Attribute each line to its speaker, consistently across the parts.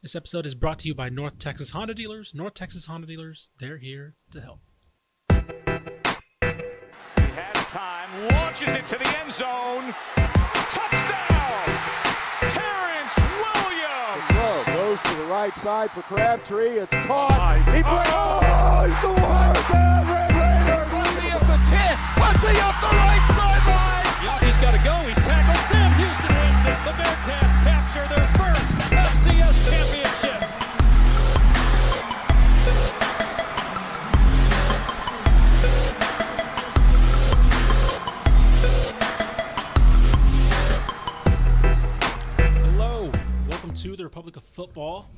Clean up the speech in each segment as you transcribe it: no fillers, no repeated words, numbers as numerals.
Speaker 1: This episode is brought to you by North Texas Honda Dealers. North Texas Honda Dealers, they're here to help.
Speaker 2: He has time, launches it to the end zone. Touchdown! Terrence Williams!
Speaker 3: The throw goes to the right side for Crabtree. It's caught. He he's the one. Red Raider.
Speaker 4: Pussy up the 10. Pussy up the right sideline.
Speaker 2: He's got to go. He's tackled. Sam Houston wins it. The Bearcats capture their first FCS championship.
Speaker 1: Hello, welcome to the Republic of Football,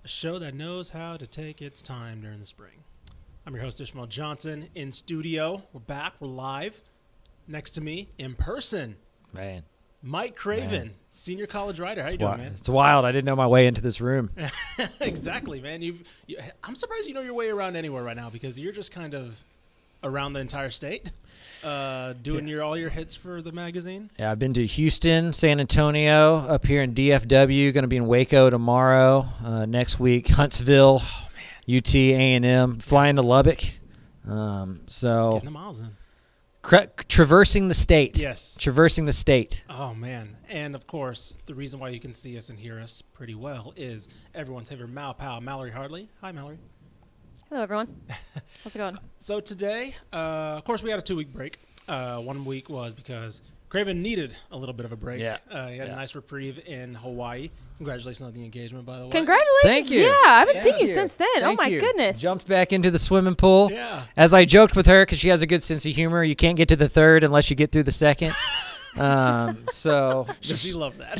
Speaker 1: a show that knows how to take its time during the spring. I'm your host, Ishmael Johnson, in studio. We're back. We're live. Next to me, in person,
Speaker 5: Man,
Speaker 1: Mike Craven, senior college writer. How you doing, man?
Speaker 5: It's wild. I didn't know my way into this room.
Speaker 1: Exactly, man. I'm surprised you know your way around anywhere right now because you're just kind of around the entire state, doing all your hits for the magazine.
Speaker 5: Yeah, I've been to Houston, San Antonio, up here in DFW. Going to be in Waco tomorrow. Next week, Huntsville, UT, A&M. Flying to Lubbock.
Speaker 1: Getting the miles in.
Speaker 5: Traversing the state.
Speaker 1: Yes.
Speaker 5: Traversing the state.
Speaker 1: Oh, man. And, of course, the reason why you can see us and hear us pretty well is everyone's favorite Mal Pal, Mallory Hardley. Hi, Mallory.
Speaker 6: Hello, everyone. How's it going?
Speaker 1: So today, of course, we had a 2-week break. 1 week was because Craven needed a little bit of a break.
Speaker 5: Yeah.
Speaker 1: He had a nice reprieve in Hawaii. Congratulations on the engagement, by the way.
Speaker 6: Congratulations.
Speaker 5: Thank you.
Speaker 6: Yeah, I haven't seen
Speaker 5: Thank
Speaker 6: you
Speaker 5: you.
Speaker 6: since then.
Speaker 5: Thank
Speaker 6: oh, my
Speaker 5: you.
Speaker 6: goodness.
Speaker 5: Jumped back into the swimming pool.
Speaker 1: Yeah.
Speaker 5: As I joked with her, because she has a good sense of humor, you can't get to the third unless you get through the second. So
Speaker 1: She loved that.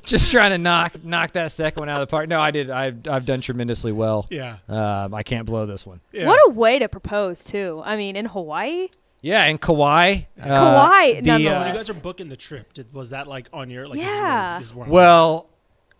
Speaker 5: just trying to knock that second one out of the park. No, I did. I've done tremendously well.
Speaker 1: Yeah.
Speaker 5: I can't blow this one.
Speaker 1: Yeah.
Speaker 6: What a way to propose, too. I mean, in Hawaii.
Speaker 5: Yeah, and Kauai.
Speaker 6: Kauai,
Speaker 1: So
Speaker 6: nonetheless.
Speaker 1: when you guys are booking the trip, was that like on your
Speaker 6: Yeah.
Speaker 1: This is where I'm
Speaker 5: Well,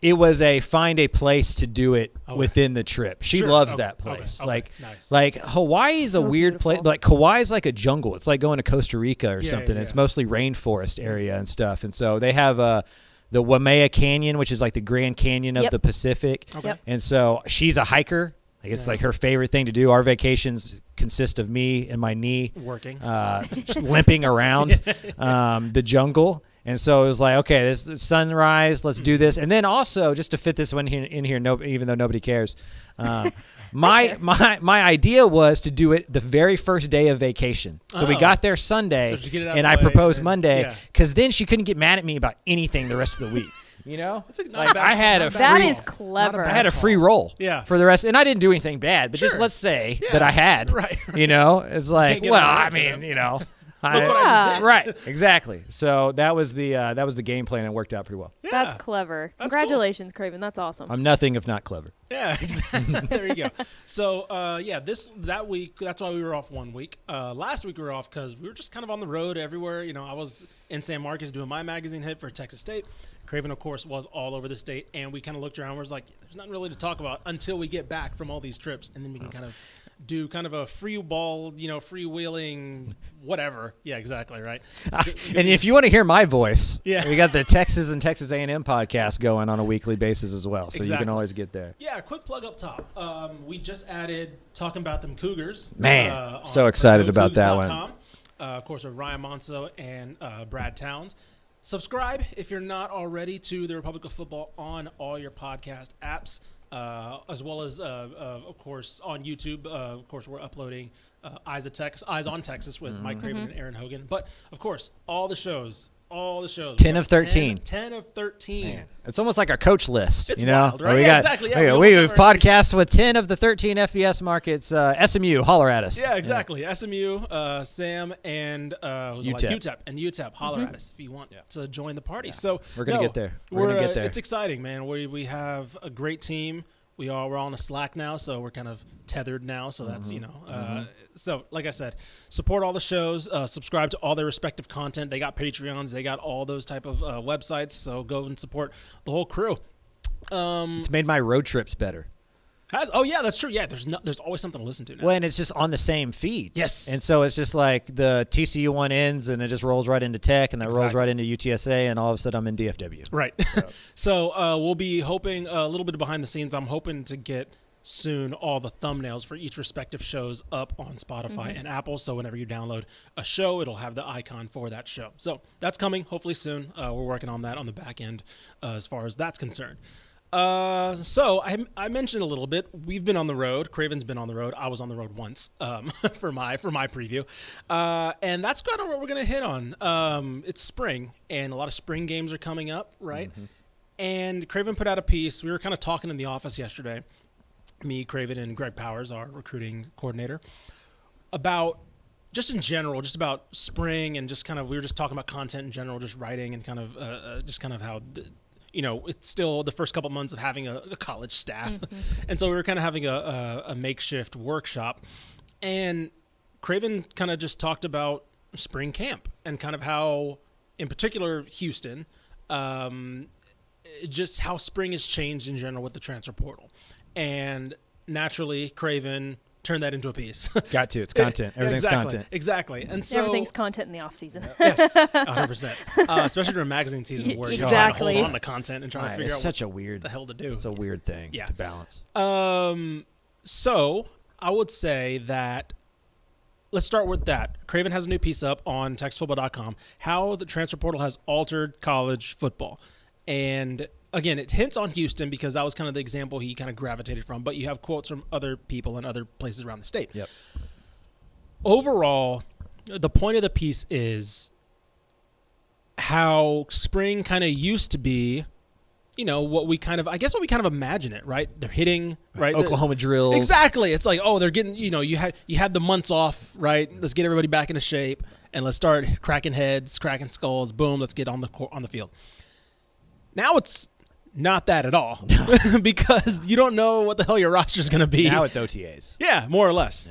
Speaker 5: it was find a place to do it
Speaker 1: Okay.
Speaker 5: within the trip. She
Speaker 1: Sure.
Speaker 5: loves
Speaker 1: Okay.
Speaker 5: that place.
Speaker 1: Okay.
Speaker 5: Like
Speaker 1: Nice.
Speaker 5: like Hawaii is
Speaker 6: So
Speaker 5: a weird place.
Speaker 6: beautiful.
Speaker 5: Like Kauai's like a jungle. It's like going to Costa Rica or
Speaker 1: Yeah,
Speaker 5: something.
Speaker 1: yeah,
Speaker 5: It's
Speaker 1: yeah.
Speaker 5: mostly rainforest area and stuff. And so they have the Waimea Canyon, which is like the Grand Canyon of
Speaker 6: Yep.
Speaker 5: the Pacific.
Speaker 1: Okay.
Speaker 6: Yep.
Speaker 5: And so she's a hiker. Like it's
Speaker 1: Yeah.
Speaker 5: like her favorite thing to do. Our vacations consist of me and my knee
Speaker 1: working.
Speaker 5: limping around the jungle. And so it was like, okay, this is sunrise, let's do this. And then also, just to fit this one in here, even though nobody cares, my idea was to do it the very first day of vacation. So we
Speaker 1: Oh.
Speaker 5: got there Sunday,
Speaker 1: So to get it out
Speaker 5: and
Speaker 1: of
Speaker 5: I
Speaker 1: the way,
Speaker 5: proposed
Speaker 1: and-
Speaker 5: Monday,
Speaker 1: yeah.
Speaker 5: because then she couldn't get mad at me about anything the rest of the week. You know,
Speaker 1: not
Speaker 5: like
Speaker 1: bad-
Speaker 5: I had a
Speaker 1: not bad
Speaker 6: That
Speaker 5: free,
Speaker 6: is clever.
Speaker 5: I had a free roll
Speaker 1: Yeah.
Speaker 5: for the rest, and I didn't do anything bad, but just
Speaker 1: Sure.
Speaker 5: let's say
Speaker 1: Yeah.
Speaker 5: that I had,
Speaker 1: Right.
Speaker 5: you know, it's like,
Speaker 1: get
Speaker 5: well,
Speaker 1: on the
Speaker 5: I
Speaker 1: accident.
Speaker 5: mean, you know,
Speaker 1: Look what I just did.
Speaker 5: right, exactly. So that was the game plan, and worked out pretty well.
Speaker 1: Yeah.
Speaker 6: That's clever.
Speaker 1: That's
Speaker 6: Congratulations, Craven. That's awesome.
Speaker 5: I'm nothing if not clever.
Speaker 1: Yeah, exactly. There you go. So, that week, that's why we were off 1 week. Last week we were off because we were just kind of on the road everywhere. You know, I was in San Marcos doing my magazine hit for Texas State. Craven, of course, was all over the state, and we kind of looked around and was like, there's nothing really to talk about until we get back from all these trips, and then we can kind of do kind of a free ball, freewheeling, whatever. Yeah, exactly, right?
Speaker 5: And if you want to hear my voice,
Speaker 1: Yeah.
Speaker 5: we got the Texas and Texas A&M podcast going on a weekly basis as well, so you
Speaker 1: Exactly.
Speaker 5: can always get there.
Speaker 1: Yeah, quick plug up top. We just added Talking About Them Cougars.
Speaker 5: Man,
Speaker 1: on
Speaker 5: so excited about that one.
Speaker 1: PursueCougs.com. Of course, with Ryan Monso and Brad Towns. Subscribe if you're not already to the Republic of Football on all your podcast apps, as well as, of course, on YouTube. Of course, we're uploading Eyes on Texas with Mike Craven and Aaron Hogan. But, of course, all the shows.
Speaker 5: 10 of 13.
Speaker 1: 10 of 13.
Speaker 5: Man, it's almost like our coach list,
Speaker 1: It's
Speaker 5: you know?
Speaker 1: wild, right?
Speaker 5: We
Speaker 1: Yeah,
Speaker 5: got,
Speaker 1: exactly, yeah,
Speaker 5: we
Speaker 1: we almost have our-
Speaker 5: podcast with 10 of the 13 FBS markets. SMU, holler at us.
Speaker 1: Yeah, exactly. SMU, Sam, and
Speaker 5: UTEP.
Speaker 1: UTEP and UTEP. Holler at us if you want to join the party. So
Speaker 5: We're gonna get there. We're gonna get there.
Speaker 1: It's exciting, man. We have a great team. We're on a Slack now, so we're kind of tethered now. So that's so like I said, support all the shows. Subscribe to all their respective content. They got Patreons. They got all those type of websites. So go and support the whole crew.
Speaker 5: It's made my road trips better.
Speaker 1: Oh yeah, that's true. Yeah, there's always something to listen to now.
Speaker 5: Well, and it's just on the same feed.
Speaker 1: Yes.
Speaker 5: And so it's just like the TCU one ends, and it just rolls right into Tech, and that rolls right into UTSA, and all of a sudden I'm in DFW.
Speaker 1: Right. So we'll be hoping a little bit behind the scenes. I'm hoping to get soon all the thumbnails for each respective shows up on Spotify and Apple. So whenever you download a show, it'll have the icon for that show. So that's coming hopefully soon. We're working on that on the back end as far as that's concerned. So I mentioned a little bit. We've been on the road. Craven's been on the road. I was on the road once for my preview, and that's kind of what we're gonna hit on. It's spring, and a lot of spring games are coming up, right? And Craven put out a piece. We were kind of talking in the office yesterday, me, Craven, and Greg Powers, our recruiting coordinator, about just in general, just about spring, and just kind of we were just talking about content in general, just writing, and kind of just kind of how. It's still the first couple months of having a college staff. And so we were kind of having a makeshift workshop. And Craven kind of just talked about spring camp and kind of how, in particular, Houston, just how spring has changed in general with the transfer portal. And naturally, Craven turned that into a piece.
Speaker 5: Got to. It's content. Everything's content.
Speaker 1: Exactly. And so
Speaker 6: Everything's content in the off season.
Speaker 1: Yes, 100%. Especially during magazine season where you're trying to hold on to content and trying to figure out what the hell to do.
Speaker 5: It's a weird thing to balance.
Speaker 1: So I would say that let's start with that. Craven has a new piece up on TexasFootball.com, how the transfer portal has altered college football. And again, it hints on Houston because that was kind of the example he kind of gravitated from, but you have quotes from other people in other places around the state.
Speaker 5: Yep.
Speaker 1: Overall, the point of the piece is how spring kind of used to be, what we kind of imagine it, right? They're hitting, right?
Speaker 5: Oklahoma drills.
Speaker 1: Exactly. It's like, they're getting, you had the months off, right? Let's get everybody back into shape and let's start cracking heads, cracking skulls. Boom, let's get on the field. Now it's not that at all because you don't know what the hell your roster is going to be.
Speaker 5: Now it's OTAs.
Speaker 1: Yeah, more or less.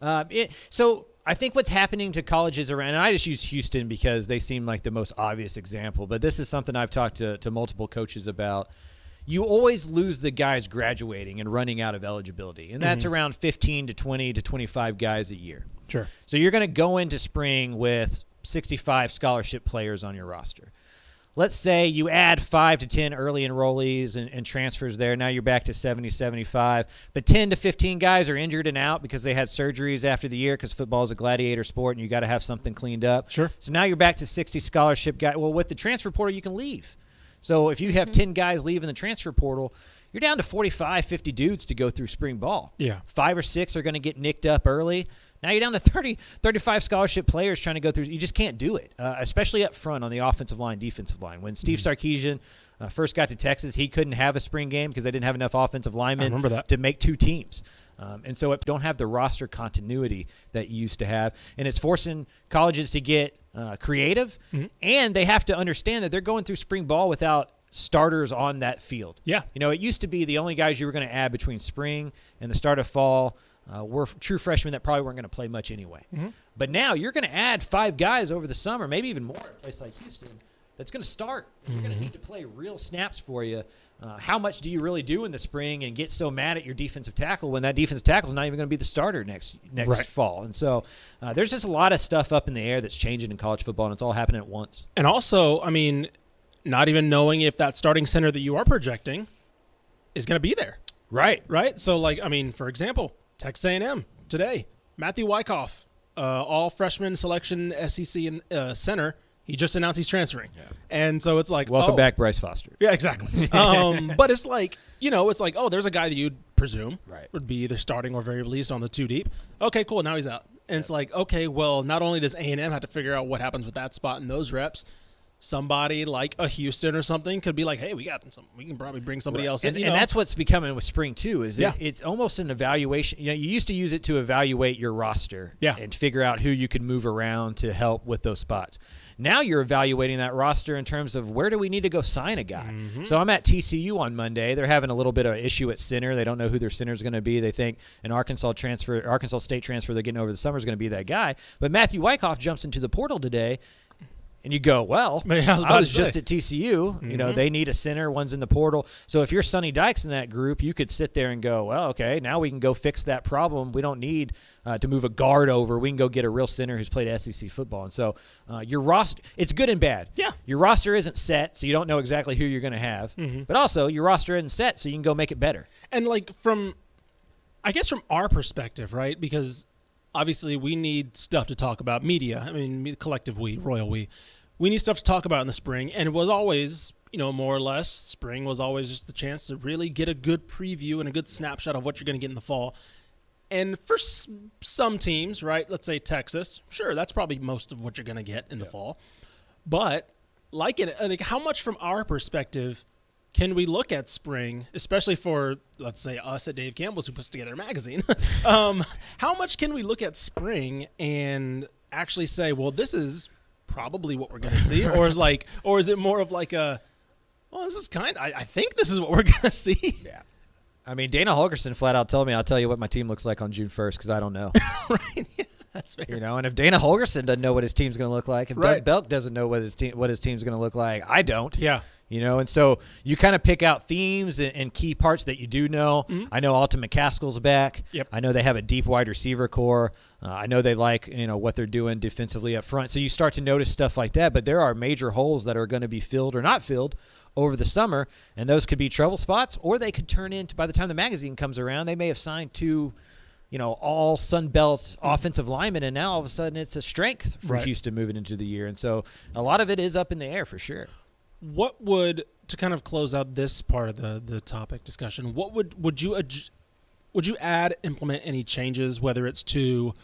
Speaker 5: Yeah. So I think what's happening to colleges around, and I just use Houston because they seem like the most obvious example, but this is something I've talked to multiple coaches about. You always lose the guys graduating and running out of eligibility, and that's around 15 to 20 to 25 guys a year.
Speaker 1: Sure.
Speaker 5: So you're going to go into spring with 65 scholarship players on your roster. Let's say you add 5 to 10 early enrollees and transfers there. Now you're back to 70, 75. But 10 to 15 guys are injured and out because they had surgeries after the year because football is a gladiator sport and you got to have something cleaned up.
Speaker 1: Sure.
Speaker 5: So now you're back to 60 scholarship guys. Well, with the transfer portal, you can leave. So if you have 10 guys leaving the transfer portal, you're down to 45, 50 dudes to go through spring ball.
Speaker 1: Yeah.
Speaker 5: 5 or 6 are going to get nicked up early. Now you're down to 30, 35 scholarship players trying to go through. You just can't do it, especially up front on the offensive line, defensive line. When Steve Sarkisian first got to Texas, he couldn't have a spring game because they didn't have enough offensive linemen to make 2 teams. And so it don't have the roster continuity that you used to have. And it's forcing colleges to get creative, and they have to understand that they're going through spring ball without starters on that field.
Speaker 1: Yeah.
Speaker 5: It used to be the only guys you were going to add between spring and the start of fall were true freshmen that probably weren't going to play much anyway. But now you're going to add 5 guys over the summer, maybe even more, at a place like Houston, that's going to start. You're going to need to play real snaps for you. How much do you really do in the spring and get so mad at your defensive tackle when that defensive tackle is not even going to be the starter next fall? And so there's just a lot of stuff up in the air that's changing in college football, and it's all happening at once.
Speaker 1: And also, not even knowing if that starting center that you are projecting is going to be there.
Speaker 5: Right.
Speaker 1: So, for example, Texas A&M today, Matthew Wyckoff, all freshman selection SEC center. He just announced he's transferring. Yeah. And so it's like,
Speaker 5: welcome back, Bryce Foster.
Speaker 1: Yeah, exactly. But it's like, there's a guy that you'd presume would be either starting or very least on the 2 deep. Okay, cool. Now he's out. And it's like, okay, well, not only does A&M have to figure out what happens with that spot and those reps, somebody like a Houston or something could be like, hey, we can probably bring somebody else in.
Speaker 5: And that's what's becoming with spring too, is it's almost an evaluation. You used to use it to evaluate your roster and figure out who you could move around to help with those spots. Now you're evaluating that roster in terms of where do we need to go sign a guy. So I'm at TCU on Monday. They're having a little bit of an issue at center. They don't know who their center is going to be. They think an Arkansas State transfer they're getting over the summer is going to be that guy. But Matthew Wyckoff jumps into the portal today. And you go, well, I was just at TCU. You know, they need a center. One's in the portal. So if you're Sonny Dykes in that group, you could sit there and go, well, okay, now we can go fix that problem. We don't need to move a guard over. We can go get a real center who's played SEC football. And so your roster, it's good and bad.
Speaker 1: Yeah.
Speaker 5: Your roster isn't set, so you don't know exactly who you're going to have. But also, your roster isn't set, so you can go make it better.
Speaker 1: And, like, from our perspective, right, because obviously we need stuff to talk about. Media, I mean, collective we, royal we need stuff to talk about in the spring. And it was always, you know, more or less, spring was always just the chance to really get a good preview and a good snapshot of what you're going to get in the fall. And for some teams, right, let's say Texas, sure, that's probably most of what you're going to get in the fall. But like how much from our perspective can we look at spring, especially for, let's say, us at Dave Campbell's who puts together a magazine? How much can we look at spring and actually say, well, this is probably what we're going to see? Or is it more of like this is I think this is what we're going to see.
Speaker 5: Yeah. I mean, Dana Holgerson flat out told me, I'll tell you what my team looks like on June 1st because I don't know.
Speaker 1: Right. Yeah, that's fair.
Speaker 5: You know, and if Dana Holgerson doesn't know what his team's going to look like, if Doug Belk doesn't know what his team's going to look like, I don't.
Speaker 1: Yeah.
Speaker 5: You know, and so you kind of pick out themes and key parts that you do know. I know Alton McCaskill's back.
Speaker 1: Yep.
Speaker 5: I know they have a deep wide receiver core. I know they like, you know, what they're doing defensively up front. So you start to notice stuff like that. But there are major holes that are going to be filled or not filled over the summer, and those could be trouble spots, or they could turn into, by the time the magazine comes around, they may have signed 2, you know, all Sun Belt offensive linemen, and now all of a sudden it's a strength for Houston moving into the year. And so a lot of it is up in the air for sure.
Speaker 1: What would, to kind of close out this part of the topic discussion, what would you add, implement any changes, whether it's to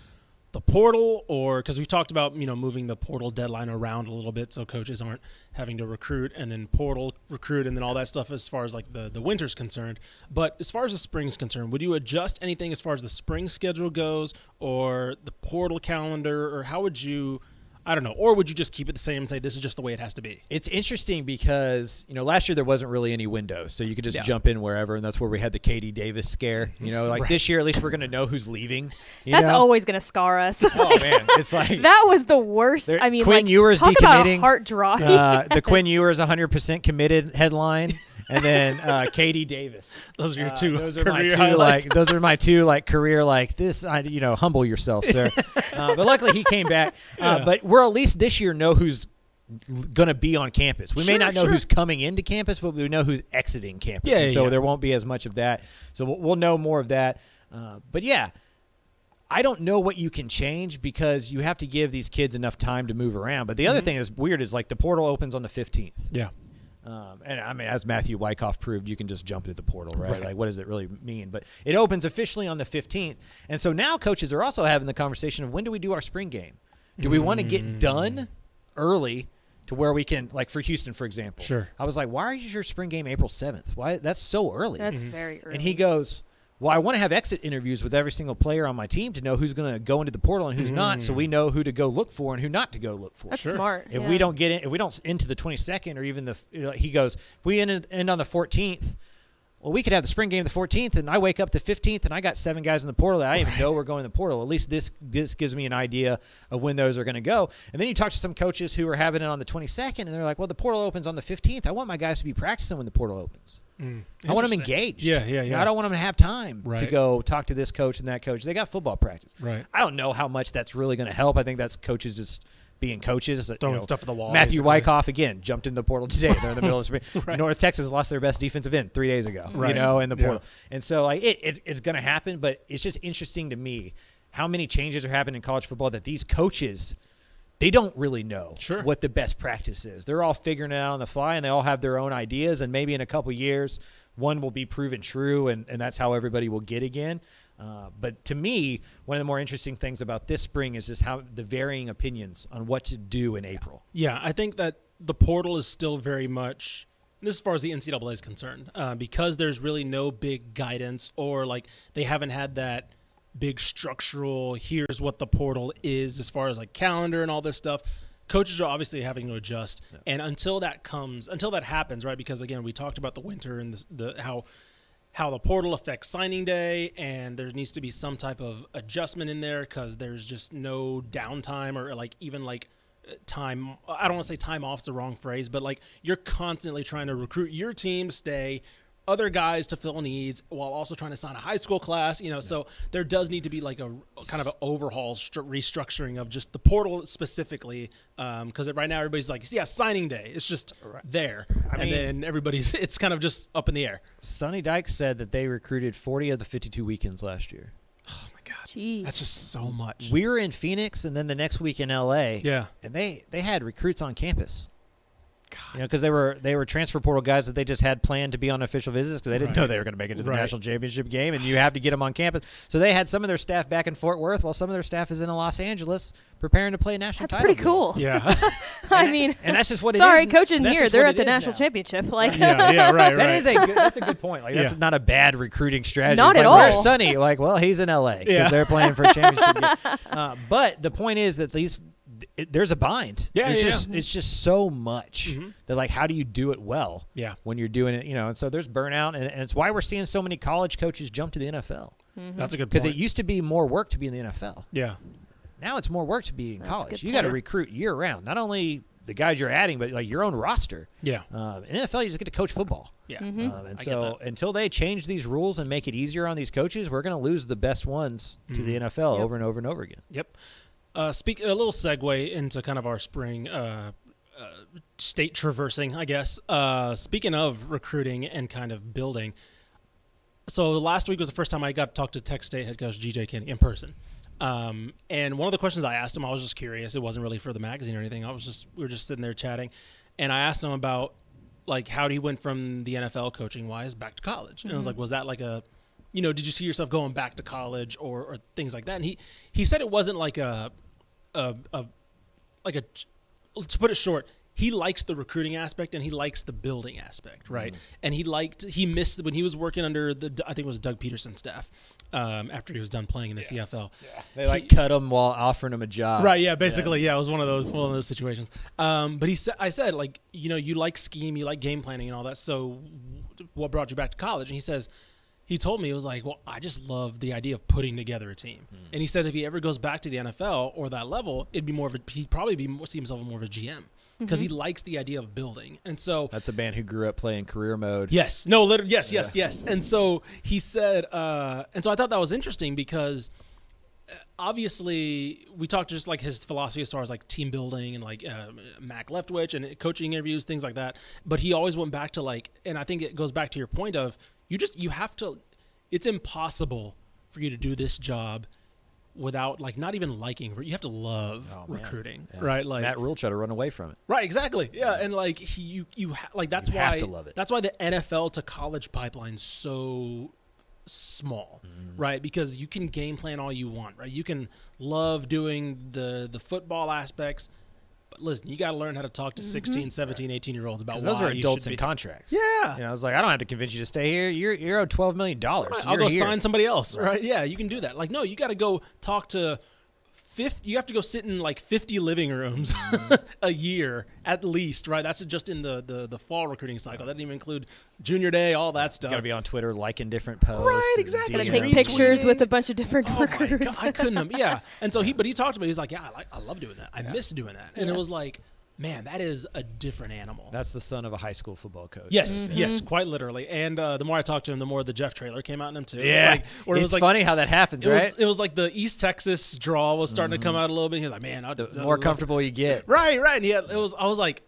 Speaker 1: the portal or, because we've talked about, you know, moving the portal deadline around a little bit so coaches aren't having to recruit and then portal recruit and then all that stuff as far as like the winter's concerned. But as far as the spring's concerned, would you adjust anything as far as the spring schedule goes or the portal calendar, or how would you, I don't know, or would you just keep it the same and say this is just the way it has to be?
Speaker 5: It's interesting because, you know, last year there wasn't really any windows, so you could just jump in wherever, and that's where we had the Katie Davis scare. You know, like this year at least we're going to know who's leaving.
Speaker 6: That's always going to scar us.
Speaker 5: Oh, man. It's like
Speaker 6: that was the worst. I mean,
Speaker 5: Quinn Ewers
Speaker 6: talk
Speaker 5: decommitting.
Speaker 6: About a heart draw.
Speaker 5: The Quinn Ewers 100% committed headline. And then Katie Davis.
Speaker 1: Those are your two.
Speaker 5: Those are
Speaker 1: career
Speaker 5: my two.
Speaker 1: highlights.
Speaker 5: Those are my two. Like career. Like this. You know, humble yourself, sir. But luckily he came back. But we're at least this year know who's going to be on campus. We may not know who's coming into campus, but we know who's exiting campus.
Speaker 1: Yeah,
Speaker 5: so there won't be as much of that. So we'll know more of that. But yeah. I don't know what you can change because you have to give these kids enough time to move around. But the other thing that's weird is like the portal opens on the 15th.
Speaker 1: Yeah.
Speaker 5: And I mean, as Matthew Wyckoff proved, you can just jump into the portal, right? Like, what does it really mean? But it opens officially on the 15th. And so now coaches are also having the conversation of when do we do our spring game? Do we want to get done early to where we can, like for Houston, for example?
Speaker 1: Sure.
Speaker 5: I was like, why is your spring game April 7th? Why? That's so early.
Speaker 6: That's very early.
Speaker 5: And he goes, well, I want to have exit interviews with every single player on my team to know who's going to go into the portal and who's not, so we know who to go look for and who not to go look for.
Speaker 6: That's smart.
Speaker 5: If we don't get in, if we don't into the 22nd or even he goes, if we end on the 14th, well, we could have the spring game the 14th, and I wake up the 15th, and I got 7 guys in the portal that I didn't even know were going in the portal. At least this gives me an idea of when those are going to go. And then you talk to some coaches who are having it on the 22nd, and they're like, well, the portal opens on the 15th. I want my guys to be practicing when the portal opens. I want them engaged.
Speaker 1: Yeah.
Speaker 5: I don't want them to have time to go talk to this coach and that coach. They got football practice.
Speaker 1: Right.
Speaker 5: I don't know how much that's really going to help. I think that's coaches just being coaches.
Speaker 1: Throwing stuff at the wall.
Speaker 5: Matthew Wyckoff, again, jumped in the portal today. They're in the middle of spring. North Texas lost their best defensive end 3 days ago, you know, in the portal. And so like, it's going to happen, but it's just interesting to me how many changes are happening in college football that these coaches – they don't really know what the best practice is. They're all figuring it out on the fly, and they all have their own ideas, and maybe in a couple years one will be proven true, and that's how everybody will get again. But to me, one of the more interesting things about this spring is just how the varying opinions on what to do in April.
Speaker 1: Yeah, I think that the portal is still very much – this as far as the NCAA is concerned, because there's really no big guidance or like they haven't had that – big structural, here's what the portal is as far as like calendar and all this stuff. Coaches are obviously having to adjust. Yeah. And until that happens, right? Because again, we talked about the winter and how the portal affects signing day, and there needs to be some type of adjustment in there because there's just no downtime or like even like time. I don't want to say time off's the wrong phrase, but like you're constantly trying to recruit your team to stay, other guys to fill needs while also trying to sign a high school class, so there does need to be like a kind of an overhaul restructuring of just the portal specifically. Cause right now everybody's like, yeah, signing day. It's just there. And then it's kind of just up in the air.
Speaker 5: Sonny Dykes said that they recruited 40 of the 52 weekends last year.
Speaker 1: Oh my God.
Speaker 6: Jeez.
Speaker 1: That's just so much.
Speaker 5: We were in Phoenix and then the next week in LA.
Speaker 1: Yeah.
Speaker 5: And they had recruits on campus. Because they were transfer portal guys that they just had planned to be on official visits because they didn't know they were going to make it to the national championship game, and you have to get them on campus. So they had some of their staff back in Fort Worth while some of their staff is in Los Angeles preparing to play a national title.
Speaker 6: That's pretty cool.
Speaker 1: Yeah.
Speaker 6: And
Speaker 5: that's just what it is.
Speaker 6: Sorry, coaching
Speaker 5: here,
Speaker 6: they're at the national championship. Like,
Speaker 1: right.
Speaker 5: That's a good point. Like, that's not a bad recruiting strategy.
Speaker 6: Not
Speaker 5: it's
Speaker 6: at
Speaker 5: like,
Speaker 6: all.
Speaker 5: Where's Sonny? Like, well, he's in LA because they're playing for a championship game. But the point is that there's a bind. It's just so much that, like, how do you do it well when you're doing it, and so there's burnout, and it's why we're seeing so many college coaches jump to the NFL.
Speaker 1: That's a good point.
Speaker 5: Because it used to be more work to be in the NFL.
Speaker 1: Yeah.
Speaker 5: Now it's more work to be in college. You got to recruit year round, not only the guys you're adding, but like your own roster.
Speaker 1: Yeah.
Speaker 5: In NFL, you just get to coach football.
Speaker 1: Yeah.
Speaker 5: And so until they change these rules and make it easier on these coaches, we're going to lose the best ones to the NFL over and over and over again.
Speaker 1: Yep. A little segue into kind of our spring state traversing, I guess. Speaking of recruiting and kind of building, so last week was the first time I got to talk to Texas State head coach G.J. Kinney in person. And one of the questions I asked him, I was just curious. It wasn't really for the magazine or anything. We were just sitting there chatting, and I asked him about like how he went from the NFL coaching wise back to college. And I was like, was that like a did you see yourself going back to college or things like that? And he said it wasn't like to put it short, he likes the recruiting aspect and he likes the building aspect, right? And he missed when he was working under I think it was Doug Peterson's staff after he was done playing in the CFL.
Speaker 5: Yeah. They cut him while offering him a job.
Speaker 1: Right, yeah, basically, it was one of those situations. But I said like, you like scheme, you like game planning and all that. So what brought you back to college? And he told me, it was like, well, I just love the idea of putting together a team. And he said if he ever goes back to the NFL or that level, it'd be he'd probably see himself more of a GM because he likes the idea of building. And so
Speaker 5: that's a man who grew up playing career mode.
Speaker 1: Yes. No, literally. Yes. And so he said, and so I thought that was interesting because obviously we talked just like his philosophy as far as like team building and like Mac Leftwich and coaching interviews, things like that. But he always went back to like, and I think it goes back to your point of, you have to, it's impossible for you to do this job without like not even liking, you have to love recruiting, right? Like
Speaker 5: Matt Rule tried to run away from it.
Speaker 1: Right, exactly. Yeah. And like that's why
Speaker 5: have to love it.
Speaker 1: That's why the NFL to college pipeline's so small, right? Because you can game plan all you want, right? You can love doing the football aspects, but listen, you got to learn how to talk to 16, 17, 18-year-olds about why
Speaker 5: those are adults
Speaker 1: in
Speaker 5: contracts.
Speaker 1: Yeah.
Speaker 5: I was like, I don't have to convince you to stay here. You're owed $12 million.
Speaker 1: Right. I'll go sign somebody else, right? Yeah, you can do that. Like, no, you got to go talk to 50. You have to go sit in like 50 living rooms a year at least, right? That's just in the fall recruiting cycle. That didn't even include junior day, all that stuff.
Speaker 5: You got to be on Twitter liking different posts.
Speaker 1: Right, exactly.
Speaker 6: Gotta take pictures with a bunch of different recruiters.
Speaker 1: My God, I couldn't. Yeah, and so he talked to me. He's like, yeah, I love doing that. I miss doing that, and it was like, man, that is a different animal.
Speaker 5: That's the son of a high school football coach.
Speaker 1: Yes, yes, quite literally. And the more I talked to him, the more the Jeff trailer came out in him too.
Speaker 5: Yeah,
Speaker 1: it's
Speaker 5: funny how that happens, right?
Speaker 1: It was like the East Texas draw was starting to come out a little bit. He was like, man,
Speaker 5: the more comfortable you get.
Speaker 1: Right. And I was like,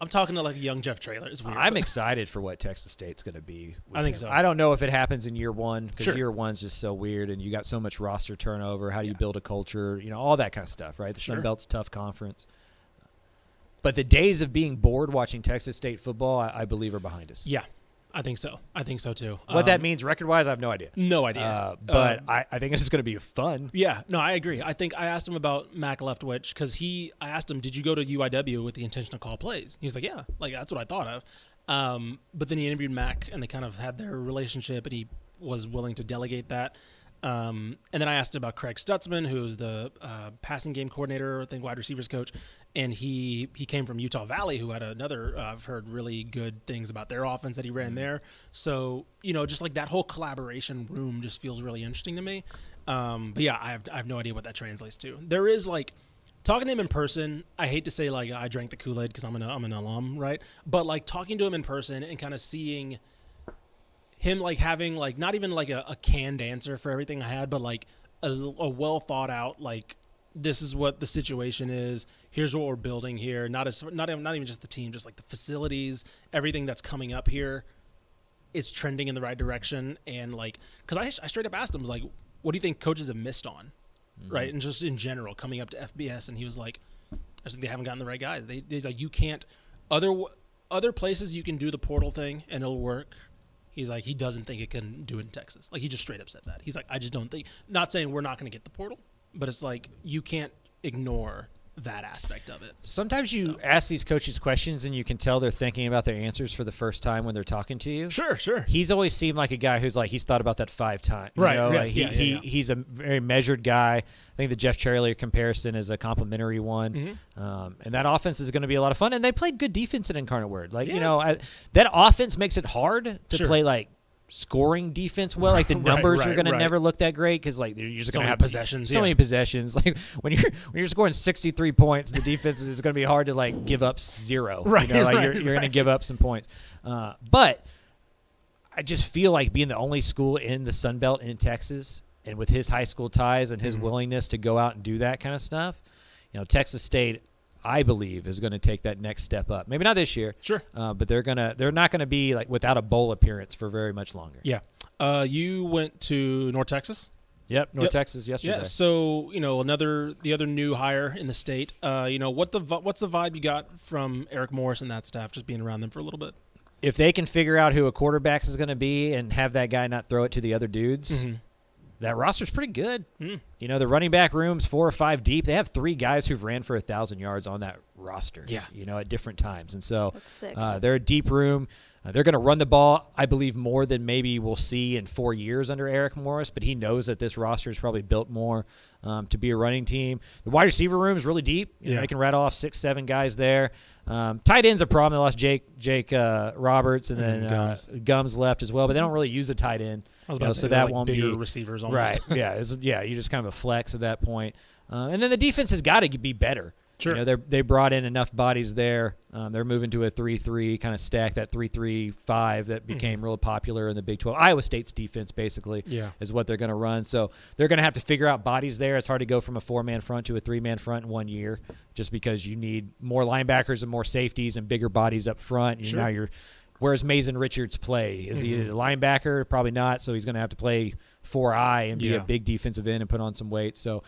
Speaker 1: I'm talking to like a young Jeff Traylor. It's weird.
Speaker 5: I'm excited for what Texas State's going to be.
Speaker 1: I think so.
Speaker 5: I don't know if it happens in year one because year one's just so weird and you got so much roster turnover. How do you build a culture? All that kind of stuff, right? The Sun Belt's tough conference. But the days of being bored watching Texas State football, I believe, are behind us.
Speaker 1: Yeah, I think so. I think so, too.
Speaker 5: What that means record-wise, I have no idea.
Speaker 1: No idea.
Speaker 5: But I think it's just going to be fun.
Speaker 1: Yeah, no, I agree. I asked him about Mac Leftwich because I asked him, did you go to UIW with the intention to call plays? He's like, yeah, like that's what I thought of. But then he interviewed Mac, and they kind of had their relationship, and he was willing to delegate that. And then I asked about Craig Stutzman, who's the passing game coordinator, I think wide receivers coach, and he came from Utah Valley, who had another I've heard really good things about their offense that he ran there. So just like that whole collaboration room just feels really interesting to me. But yeah, I have no idea what that translates to. There is like talking to him in person, I hate to say like I drank the Kool-Aid because I'm an alum, right? But like talking to him in person and kind of seeing him like having like not even like a canned answer for everything I had, but like a well thought out like this is what the situation is. Here's what we're building here. Not even just the team, just like the facilities, everything that's coming up here. It's trending in the right direction, and like because I straight up asked him like, what do you think coaches have missed on, right? And just in general coming up to FBS, and he was like, I think they haven't gotten the right guys. They like you can't other places you can do the portal thing and it'll work. He's like, he doesn't think it can do it in Texas. Like, he just straight up said that. He's like, I just don't think, not saying we're not going to get the portal, but it's like, you can't ignore that aspect of it.
Speaker 5: Sometimes you ask these coaches questions and you can tell they're thinking about their answers for the first time when they're talking to you.
Speaker 1: Sure.
Speaker 5: He's always seemed like a guy who's like, he's thought about that 5 times.
Speaker 1: Right.
Speaker 5: Like
Speaker 1: Yes.
Speaker 5: He's a very measured guy. I think the Jeff Cherry comparison is a complimentary one.
Speaker 1: Mm-hmm.
Speaker 5: And that offense is going to be a lot of fun. And they played good defense at Incarnate Word. Like, that offense makes it hard to play like scoring defense well. Like the numbers are going to never look that great because like you're just going to have
Speaker 1: possessions.
Speaker 5: So many possessions. Like when you're scoring 63 points, the defense is going to be hard to like give up 0.
Speaker 1: Right.
Speaker 5: You're going to give up some points. But I just feel like being the only school in the Sun Belt in Texas, and with his high school ties and his willingness to go out and do that kind of stuff, Texas State, I believe, is going to take that next step up. Maybe not this year,
Speaker 1: Sure,
Speaker 5: but they're not going to be like without a bowl appearance for very much longer.
Speaker 1: Yeah. You went to North Texas.
Speaker 5: Yep, North Texas yesterday.
Speaker 1: Yeah. So the other new hire in the state. What's the vibe you got from Eric Morris and that staff just being around them for a little bit?
Speaker 5: If they can figure out who a quarterback is going to be and have that guy not throw it to the other dudes.
Speaker 1: Mm-hmm.
Speaker 5: That roster's pretty good. The running back room's 4 or 5 deep. They have 3 guys who've ran for 1,000 yards on that roster.
Speaker 1: Yeah.
Speaker 5: At different times, and so
Speaker 6: That's sick.
Speaker 5: they're a deep room. They're going to run the ball, I believe, more than maybe we'll see in 4 years under Eric Morris. But he knows that this roster is probably built more to be a running team. The wide receiver room is really deep. They can rattle off 6-7 guys there. Tight end's a problem. They lost Jake Roberts, and then Gums left as well. But they don't really use a tight end.
Speaker 1: I was about to say
Speaker 5: so that
Speaker 1: like
Speaker 5: won't
Speaker 1: bigger
Speaker 5: be
Speaker 1: receivers almost.
Speaker 5: Right. Yeah. You're just kind of a flex at that point. And then the defense has got to be better.
Speaker 1: Sure.
Speaker 5: They brought in enough bodies there. They're moving to a 3-3 kind of stack, that 3-3-5 that became real popular in the Big 12. Iowa State's defense basically is what they're going to run. So they're going to have to figure out bodies there. It's hard to go from a 4-man front to a 3-man front in 1 year just because you need more linebackers and more safeties and bigger bodies up front. Now where's Mason Richards play? Is he a linebacker? Probably not. So he's going to have to play 4-eye and be a big defensive end and put on some weight. So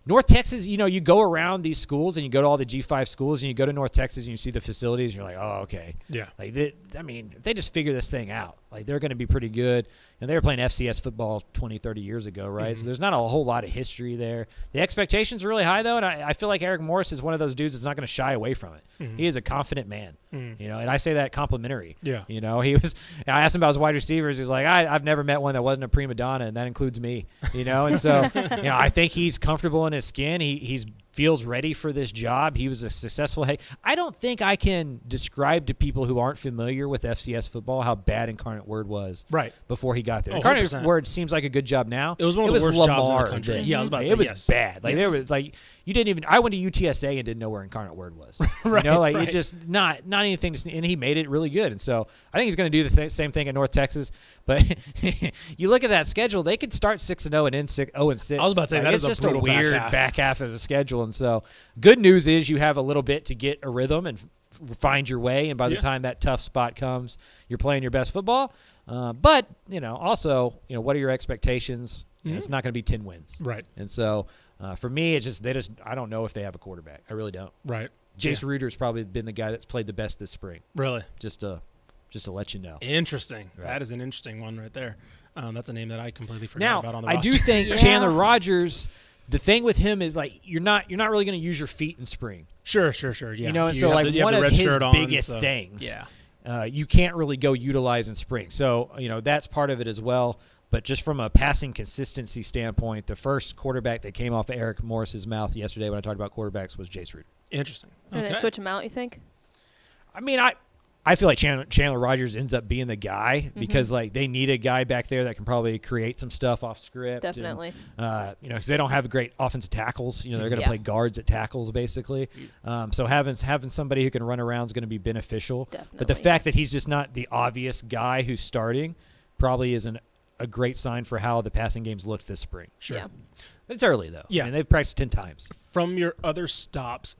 Speaker 5: North Texas, you go around these schools and you go to all the G5 schools and you go to North Texas and you see the facilities and you're like, oh, okay.
Speaker 1: Yeah.
Speaker 5: Like, if they just figure this thing out, like they're going to be pretty good. And they were playing FCS football 20, 30 years ago, right? So there's not a whole lot of history there. The expectations are really high, though, and I feel like Eric Morris is one of those dudes that's not going to shy away from it. He is a confident man, and I say that complimentary.
Speaker 1: Yeah.
Speaker 5: I asked him about his wide receivers. He's like, I've never met one that wasn't a prima donna, and that includes me, And so, I think he's comfortable in his skin. He feels ready for this job. He was a successful I don't think I can describe to people who aren't familiar with FCS football how bad Incarnate Word was before he got there. Incarnate
Speaker 1: 100%.
Speaker 5: Word seems like a good job now.
Speaker 1: It was one of the worst jobs in the country. Yeah, I was about to say,
Speaker 5: it was bad. Like there was like you didn't even. I went to UTSA and didn't know where Incarnate Word was. It just not anything. And he made it really good. And so I think he's going to do the same thing at North Texas. But you look at that schedule; they could start 6-0 and end 0-6.
Speaker 1: I was about to say that
Speaker 5: is
Speaker 1: is
Speaker 5: just
Speaker 1: a
Speaker 5: a
Speaker 1: brutal
Speaker 5: weird
Speaker 1: back half
Speaker 5: of the schedule. And so, good news is you have a little bit to get a rhythm and find your way. And by the time that tough spot comes, you're playing your best football. But also, what are your expectations? It's not going to be 10 wins,
Speaker 1: right?
Speaker 5: And so, for me, it's just I don't know if they have a quarterback. I really don't.
Speaker 1: Right.
Speaker 5: Jace Reuter's probably been the guy that's played the best this spring.
Speaker 1: Really?
Speaker 5: Just to let you know.
Speaker 1: Interesting.
Speaker 5: Right.
Speaker 1: That is an interesting one right there. That's a name that I completely forgot about on the
Speaker 5: I
Speaker 1: roster.
Speaker 5: do think Chandler Rogers. The thing with him is like you're not really going to use your feet in spring.
Speaker 1: Sure. Yeah.
Speaker 5: And so like one of his biggest things.
Speaker 1: Yeah.
Speaker 5: You can't really go utilize in spring. So that's part of it as well. But just from a passing consistency standpoint, the first quarterback that came off of Eric Morris's mouth yesterday when I talked about quarterbacks was Jace Reuter.
Speaker 1: Interesting.
Speaker 6: Did they switch him out, you think?
Speaker 5: I mean, I feel like Chandler Rogers ends up being the guy because like they need a guy back there that can probably create some stuff off script.
Speaker 6: Definitely.
Speaker 5: And, because they don't have great offensive tackles. They're going to play guards at tackles basically. So having somebody who can run around is going to be beneficial.
Speaker 6: Definitely.
Speaker 5: But the fact that he's just not the obvious guy who's starting probably isn't a great sign for how the passing games looked this spring.
Speaker 1: Sure.
Speaker 6: Yeah.
Speaker 5: It's early though.
Speaker 1: Yeah.
Speaker 5: I mean, they've practiced 10 times.
Speaker 1: From your other stops,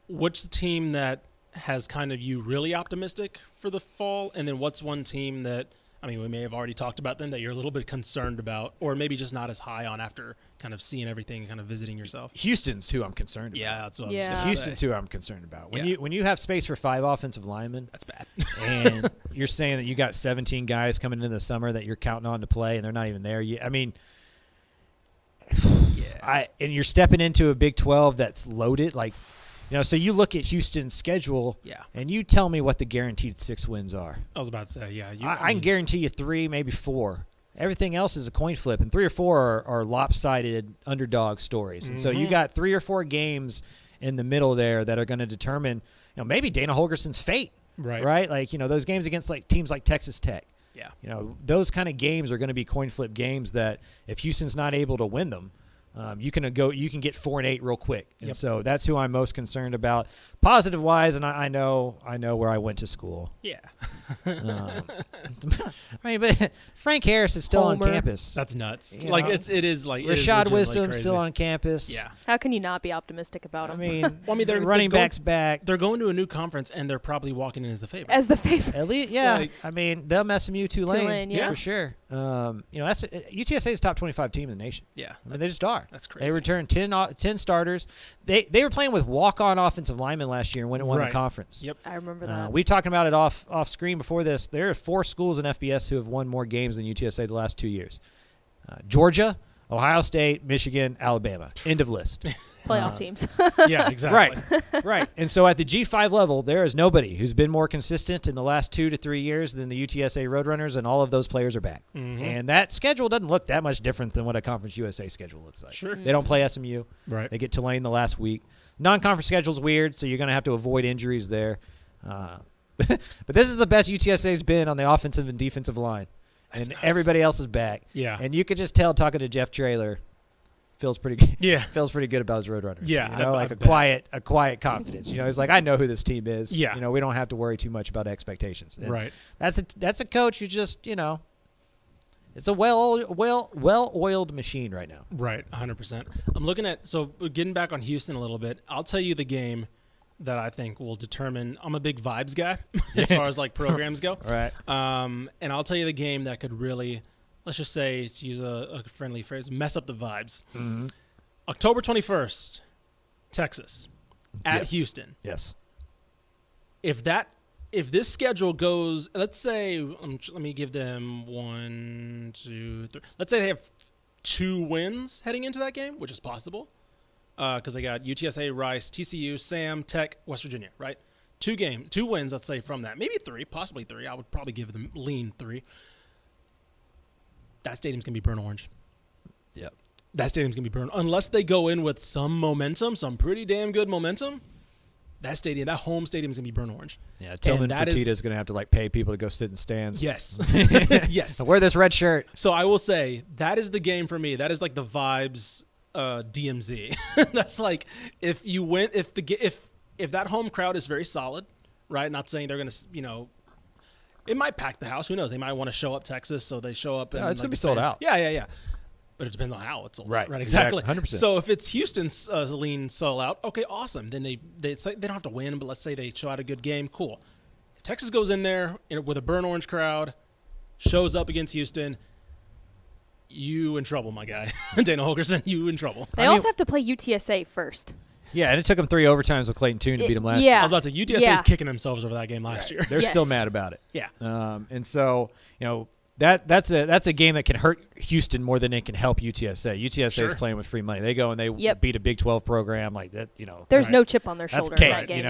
Speaker 1: which team that has kind of you really optimistic for the fall, and then what's one team that, I mean, we may have already talked about them, that you're a little bit concerned about, or maybe just not as high on after kind of seeing everything, kind of visiting yourself?
Speaker 5: Houston's who I'm concerned about.
Speaker 1: Yeah, that's what I was
Speaker 6: Yeah.
Speaker 1: going to
Speaker 5: Houston's
Speaker 1: say.
Speaker 5: who I'm concerned about.
Speaker 1: Yeah.
Speaker 5: When you have space for 5 offensive linemen,
Speaker 1: That's bad.
Speaker 5: and you're saying that you got 17 guys coming into the summer that you're counting on to play, and they're not even there yet. I mean, and you're stepping into a Big 12 that's loaded, like. So you look at Houston's schedule, and you tell me what the guaranteed 6 wins are.
Speaker 1: I was about to say, yeah.
Speaker 5: I can guarantee you 3, maybe 4. Everything else is a coin flip, and 3 or 4 are lopsided underdog stories. And so you got 3 or 4 games in the middle there that are going to determine, maybe Dana Holgerson's fate. Right? Like, those games against like teams like Texas Tech.
Speaker 1: Yeah.
Speaker 5: Those kind of games are going to be coin flip games that if Houston's not able to win them, you can get 4-8 real quick. And so that's who I'm most concerned about, positive wise. And I know where I went to school.
Speaker 1: Yeah.
Speaker 5: I mean, but Frank Harris is still on campus.
Speaker 1: That's nuts.
Speaker 5: You
Speaker 1: Like
Speaker 5: know?
Speaker 1: it is like it is
Speaker 5: Rashad
Speaker 1: legit,
Speaker 5: Wisdom's
Speaker 1: like,
Speaker 5: still
Speaker 1: crazy.
Speaker 5: on campus.
Speaker 1: Yeah.
Speaker 6: How can you not be optimistic about
Speaker 5: I
Speaker 6: him?
Speaker 5: mean,
Speaker 1: They're
Speaker 5: running
Speaker 1: going-
Speaker 5: backs back.
Speaker 1: They're going to a new conference, and they're probably walking in as the favorite.
Speaker 6: As the favorite.
Speaker 5: At least, yeah.
Speaker 1: like-
Speaker 5: I mean, they'll SMU Tulane,
Speaker 6: yeah.
Speaker 5: for sure. That's UTSA's top 25 team in the nation.
Speaker 1: Yeah.
Speaker 5: I mean, they just are.
Speaker 1: That's crazy.
Speaker 5: They returned 10 starters. They were playing with walk-on offensive linemen last year and won
Speaker 1: Right.
Speaker 5: the conference.
Speaker 1: Yep.
Speaker 6: I remember that.
Speaker 5: We talking about it off screen before this. There are 4 schools in FBS who have won more games than UTSA the last 2 years. Georgia, Ohio State, Michigan, Alabama. End of list.
Speaker 6: Playoff teams.
Speaker 1: Yeah, exactly.
Speaker 5: Right. And so at the G5 level, there is nobody who's been more consistent in the last 2 to 3 years than the UTSA Roadrunners, and all of those players are back. And that schedule doesn't look that much different than what a Conference USA schedule looks like.
Speaker 1: Sure.
Speaker 5: They don't play SMU.
Speaker 1: Right.
Speaker 5: They get Tulane the last week. Non-conference schedule's weird, so you're going to have to avoid injuries there. But this is the best UTSA's been on the offensive and defensive line. And everybody else is back.
Speaker 1: Yeah.
Speaker 5: And you could just tell talking to Jeff Traylor feels pretty good.
Speaker 1: Yeah.
Speaker 5: Feels pretty good about his Roadrunners.
Speaker 1: Yeah,
Speaker 5: like
Speaker 1: I
Speaker 5: a
Speaker 1: bet.
Speaker 5: quiet confidence. He's like, I know who this team is.
Speaker 1: Yeah.
Speaker 5: We don't have to worry too much about expectations. And
Speaker 1: Right.
Speaker 5: That's a coach who just, it's a well-oiled machine right now.
Speaker 1: Right, 100%. I'm looking at, so getting back on Houston a little bit, I'll tell you the game that I think will determine, I'm a big vibes guy as far as like programs go.
Speaker 5: Right.
Speaker 1: And I'll tell you the game that could really, let's just say, to use a friendly phrase, mess up the vibes.
Speaker 5: Mm-hmm.
Speaker 1: October 21st, Texas, at
Speaker 5: Yes.
Speaker 1: Houston.
Speaker 5: Yes.
Speaker 1: If this schedule goes, let's say, let me give them 1, 2, 3. Let's say they have 2 wins heading into that game, which is possible, because they got UTSA, Rice, TCU, Sam, Tech, West Virginia, right? 2 wins, let's say, from that. Maybe 3, possibly 3. I would probably give them lean 3. That stadium's going to be burnt orange.
Speaker 5: Yep.
Speaker 1: That stadium's going to be burnt. Unless they go in with some momentum, some pretty damn good momentum, that home stadium's going to be burnt orange.
Speaker 5: Yeah, Tillman
Speaker 1: that is-
Speaker 5: Fertitta's going to have to pay people to go sit in stands.
Speaker 1: Yes. Yes.
Speaker 5: Wear this red shirt.
Speaker 1: So I will say that is the game for me. That is like the vibes DMZ. That's like if that home crowd is very solid, right? Not saying they're going to, it might pack the house. Who knows? They might want to show up Texas, so they show up.
Speaker 5: Yeah,
Speaker 1: and
Speaker 5: it's gonna
Speaker 1: like
Speaker 5: be sold out.
Speaker 1: Yeah. But it depends on how it's sold out.
Speaker 5: Right,
Speaker 1: Right. Exactly.
Speaker 5: 100%.
Speaker 1: So if it's Houston's lean sold out, okay, awesome. Then they don't have to win, but let's say they show out a good game. Cool. If Texas goes in there with a burnt orange crowd, shows up against Houston. You in trouble, my guy. Dana Holgerson, you in trouble.
Speaker 6: They also have to play UTSA first.
Speaker 5: Yeah, and it took them 3 overtimes with Clayton Tune to beat them last
Speaker 6: yeah.
Speaker 1: I was about to say, UTSA's kicking themselves over that game last year.
Speaker 5: They're
Speaker 6: Yes.
Speaker 5: still mad about it.
Speaker 1: Yeah.
Speaker 5: And so, that's a game that can hurt Houston more than it can help UTSA. UTSA is
Speaker 1: Sure.
Speaker 5: playing with free money. They go and they
Speaker 6: Yep.
Speaker 5: beat a Big 12 program like that,
Speaker 6: There's
Speaker 1: Right.
Speaker 6: no chip on their
Speaker 5: that's
Speaker 6: shoulder
Speaker 5: cake,
Speaker 6: in that game.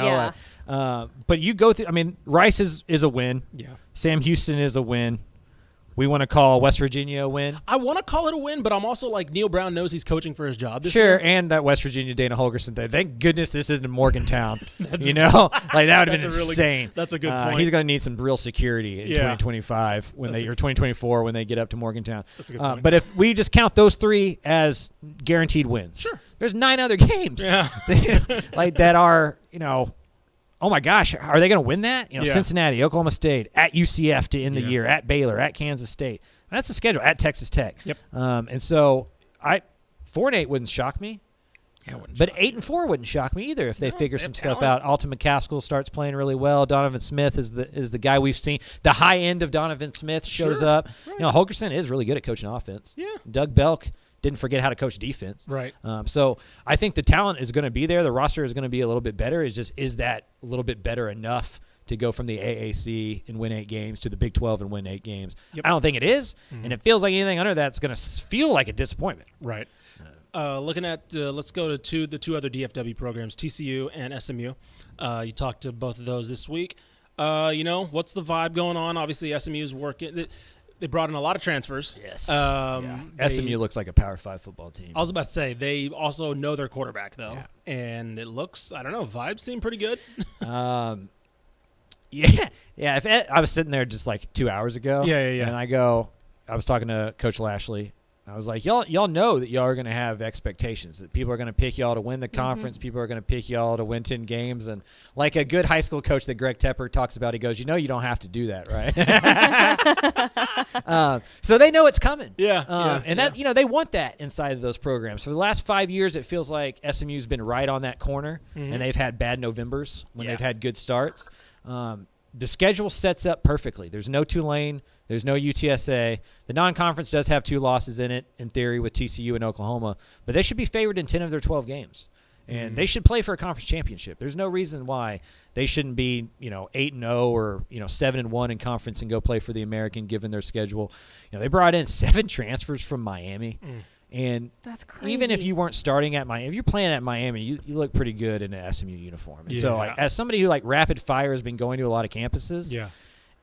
Speaker 5: yeah. But you go through, Rice is a win.
Speaker 1: Yeah.
Speaker 5: Sam Houston is a win. we want to call West Virginia a win.
Speaker 1: I want to call it a win, but I'm also like Neil Brown knows he's coaching for his job this
Speaker 5: Sure,
Speaker 1: year.
Speaker 5: and that West Virginia Dana Holgerson thing. Thank goodness this isn't Morgantown. Like that would have been insane.
Speaker 1: That's a good point.
Speaker 5: He's going to need some real security in 2025 or 2024 when they get up to Morgantown.
Speaker 1: That's a good point.
Speaker 5: But if we just count those 3 as guaranteed wins,
Speaker 1: sure.
Speaker 5: There's 9 other games that are, oh my gosh, are they going to win that? Cincinnati, Oklahoma State, at UCF to end the year, at Baylor, at Kansas State. And that's the schedule, at Texas Tech.
Speaker 1: Yep.
Speaker 5: And so 4-8 wouldn't shock me. But 8-4 wouldn't shock me either if they figure some stuff out. Alton McCaskill starts playing really well. Donovan Smith is the guy we've seen. The high end of Donovan Smith shows up. Right. Holgerson is really good at coaching offense.
Speaker 1: Yeah.
Speaker 5: Doug Belk didn't forget how to coach defense.
Speaker 1: Right.
Speaker 5: So I think the talent is going to be there. The roster is going to be a little bit better. Is that a little bit better enough to go from the AAC and win 8 games to the Big 12 and win 8 games? Yep. I don't think it is, and it feels like anything under that's going to feel like a disappointment.
Speaker 1: Right. Looking at, let's go to the 2 other DFW programs, TCU and SMU. You talked to both of those this week. What's the vibe going on? Obviously, SMU's working. They brought in a lot of transfers.
Speaker 5: Yes.
Speaker 1: SMU
Speaker 5: looks like a Power 5 football team.
Speaker 1: I was about to say, they also know their quarterback, though. Yeah. And it looks, I don't know, vibes seem pretty good.
Speaker 5: Yeah. I was sitting there just like 2 hours ago.
Speaker 1: Yeah.
Speaker 5: And I was talking to Coach Lashley. I was like, y'all know that y'all are going to have expectations, that people are going to pick y'all to win the conference. People are going to pick y'all to win 10 games. And like a good high school coach that Greg Tepper talks about, he goes, you don't have to do that, right? So they know it's coming. And they want that inside of those programs. For the last 5 years, it feels like SMU's been right on that corner, and they've had bad Novembers when they've had good starts. The schedule sets up perfectly. There's no Tulane. There's no UTSA. The non-conference does have 2 losses in it, in theory, with TCU and Oklahoma. But they should be favored in 10 of their 12 games. And they should play for a conference championship. There's no reason why they shouldn't be, 8-0 or, 7-1 in conference and go play for the American given their schedule. They brought in 7 transfers from Miami. And
Speaker 6: that's crazy.
Speaker 5: Even if you weren't starting at Miami, if you're playing at Miami, you look pretty good in an SMU uniform. And so, as somebody who, rapid fire has been going to a lot of campuses,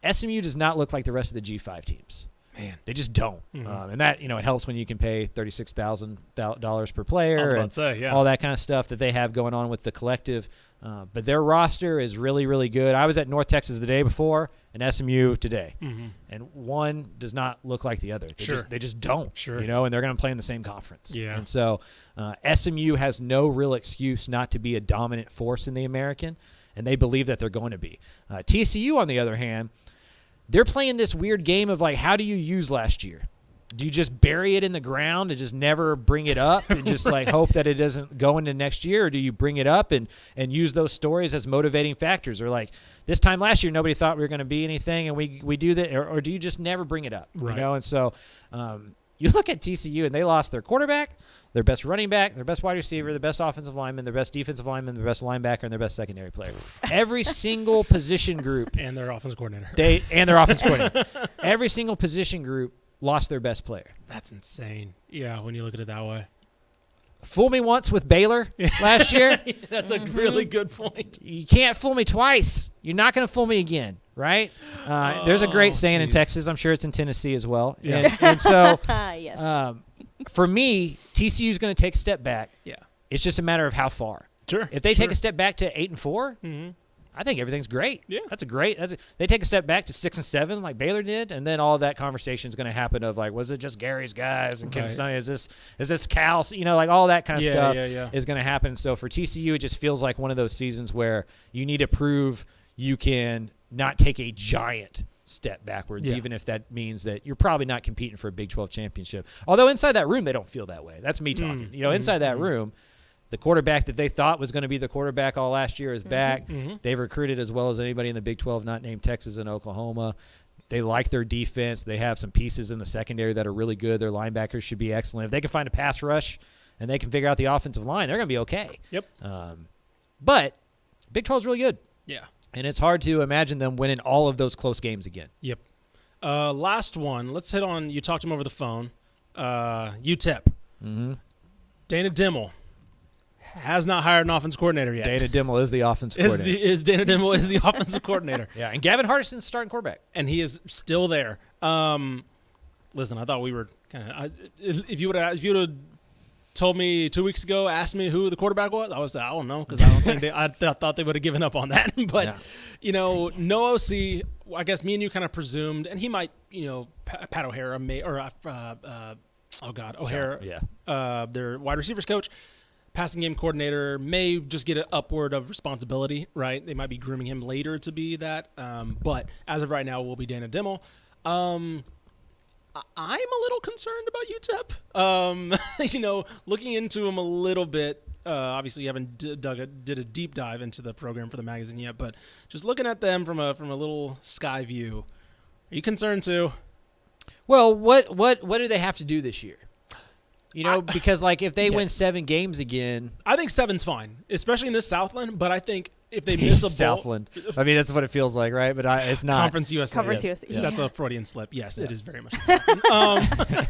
Speaker 5: SMU does not look like the rest of the G5 teams. Man, they just don't. And that, it helps when you can pay $36,000 per player.
Speaker 1: I was about to say,
Speaker 5: all that kind of stuff that they have going on with the collective. But their roster is really, really good. I was at North Texas the day before and SMU today. And one does not look like the other. They just don't. And they're going to play in the same conference. And so SMU has no real excuse not to be a dominant force in the American, and they believe that they're going to be. TCU, on the other hand, they're playing this weird game of, how do you use last year? Do you just bury it in the ground and just never bring it up and just hope that it doesn't go into next year? Or do you bring it up and use those stories as motivating factors? Or this time last year, nobody thought we were going to be anything and we do that. Or do you just never bring it up?
Speaker 1: Right.
Speaker 5: And so you look at TCU and they lost their quarterback, their best running back, their best wide receiver, their best offensive lineman, their best defensive lineman, their best linebacker, and their best secondary player. Every single position group.
Speaker 1: And their offensive coordinator. Every single position group lost their best player. That's insane. Yeah, when you look at it that way.
Speaker 5: Fool me once with Baylor last year.
Speaker 1: That's a really good point.
Speaker 5: You can't fool me twice. You're not going to fool me again, right? There's a great saying in Texas. I'm sure it's in Tennessee as well.
Speaker 1: Yeah.
Speaker 5: And so
Speaker 6: yes.
Speaker 5: For me, TCU is going to take a step back.
Speaker 1: Yeah.
Speaker 5: It's just a matter of how far.
Speaker 1: Sure.
Speaker 5: If they take a step back to 8-4, I think everything's great. Yeah. They take a step back to 6-7 like Baylor did, and then all of that conversation is going to happen of was it just Gary's guys and Kansas City? Is this Cal? All that kind of stuff is going to happen. So for TCU, it just feels like one of those seasons where you need to prove you can not take a giant step backwards, even if that means that you're probably not competing for a Big 12 championship. Although inside that room, they don't feel that way. That's me talking. Inside that room, the quarterback that they thought was going to be the quarterback all last year is back. They've recruited as well as anybody in the Big 12, not named Texas and Oklahoma. They like their defense. They have some pieces in the secondary that are really good. Their linebackers should be excellent. If they can find a pass rush and they can figure out the offensive line, they're going to be okay.
Speaker 1: Yep.
Speaker 5: But Big 12 is really good.
Speaker 1: Yeah.
Speaker 5: And it's hard to imagine them winning all of those close games again.
Speaker 1: Yep. Last one. Let's hit on, you talked to him over the phone, UTEP. Dana Dimmel has not hired an offensive coordinator yet.
Speaker 5: Dana Dimmel is the offensive coordinator.
Speaker 1: Dana Dimmel is the offensive coordinator.
Speaker 5: Yeah, and Gavin Hardison's starting quarterback.
Speaker 1: And he is still there. Listen, I thought we were kind of. If you would have told me 2 weeks ago, asked me who the quarterback was, I don't know, because I don't think I thought they would have given up on that. But no OC. I guess me and you kind of presumed, and he might, Pat O'Hara may, or O'Hara, their wide receivers coach, passing game coordinator, may just get an upward of responsibility, right? They might be grooming him later to be that. But as of right now, will be Dana Dimmel. I'm a little concerned about UTEP. Looking into him a little bit. Obviously, you haven't did a deep dive into the program for the magazine yet, but just looking at them from a little sky view, are you concerned too?
Speaker 5: Well, what do they have to do this year? Because if they win 7 games again,
Speaker 1: I think 7's fine, especially in this Southland. But I think if they miss a bowl,
Speaker 5: Southland. I mean, that's what it feels like, right? But it's not.
Speaker 1: Conference USA.
Speaker 6: Conference USA.
Speaker 1: Yeah. That's a Freudian slip. Yes, it is very much the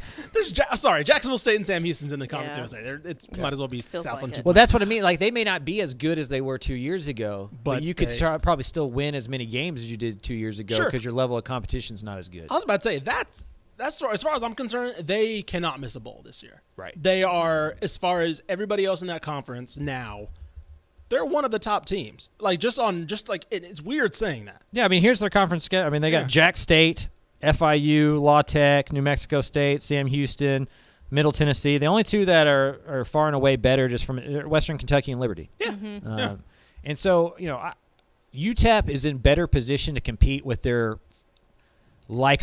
Speaker 1: Southland. Jacksonville State and Sam Houston's in the Conference USA. Might as well be Southland.
Speaker 6: like
Speaker 5: Well, that's what I mean. They may not be as good as they were 2 years ago, but you could probably still win as many games as you did 2 years ago because your level of competition is not as good.
Speaker 1: I was about to say that's as far as I'm concerned, they cannot miss a bowl this year.
Speaker 5: Right.
Speaker 1: They are, as far as everybody else in that conference now, they're one of the top teams. It's weird saying that.
Speaker 5: Yeah, I mean, here's their conference schedule. I mean, they got Jack State, FIU, La Tech, New Mexico State, Sam Houston, Middle Tennessee. The only two that are far and away better just from Western Kentucky and Liberty.
Speaker 1: Yeah.
Speaker 6: Mm-hmm.
Speaker 5: And so, UTEP is in better position to compete with their like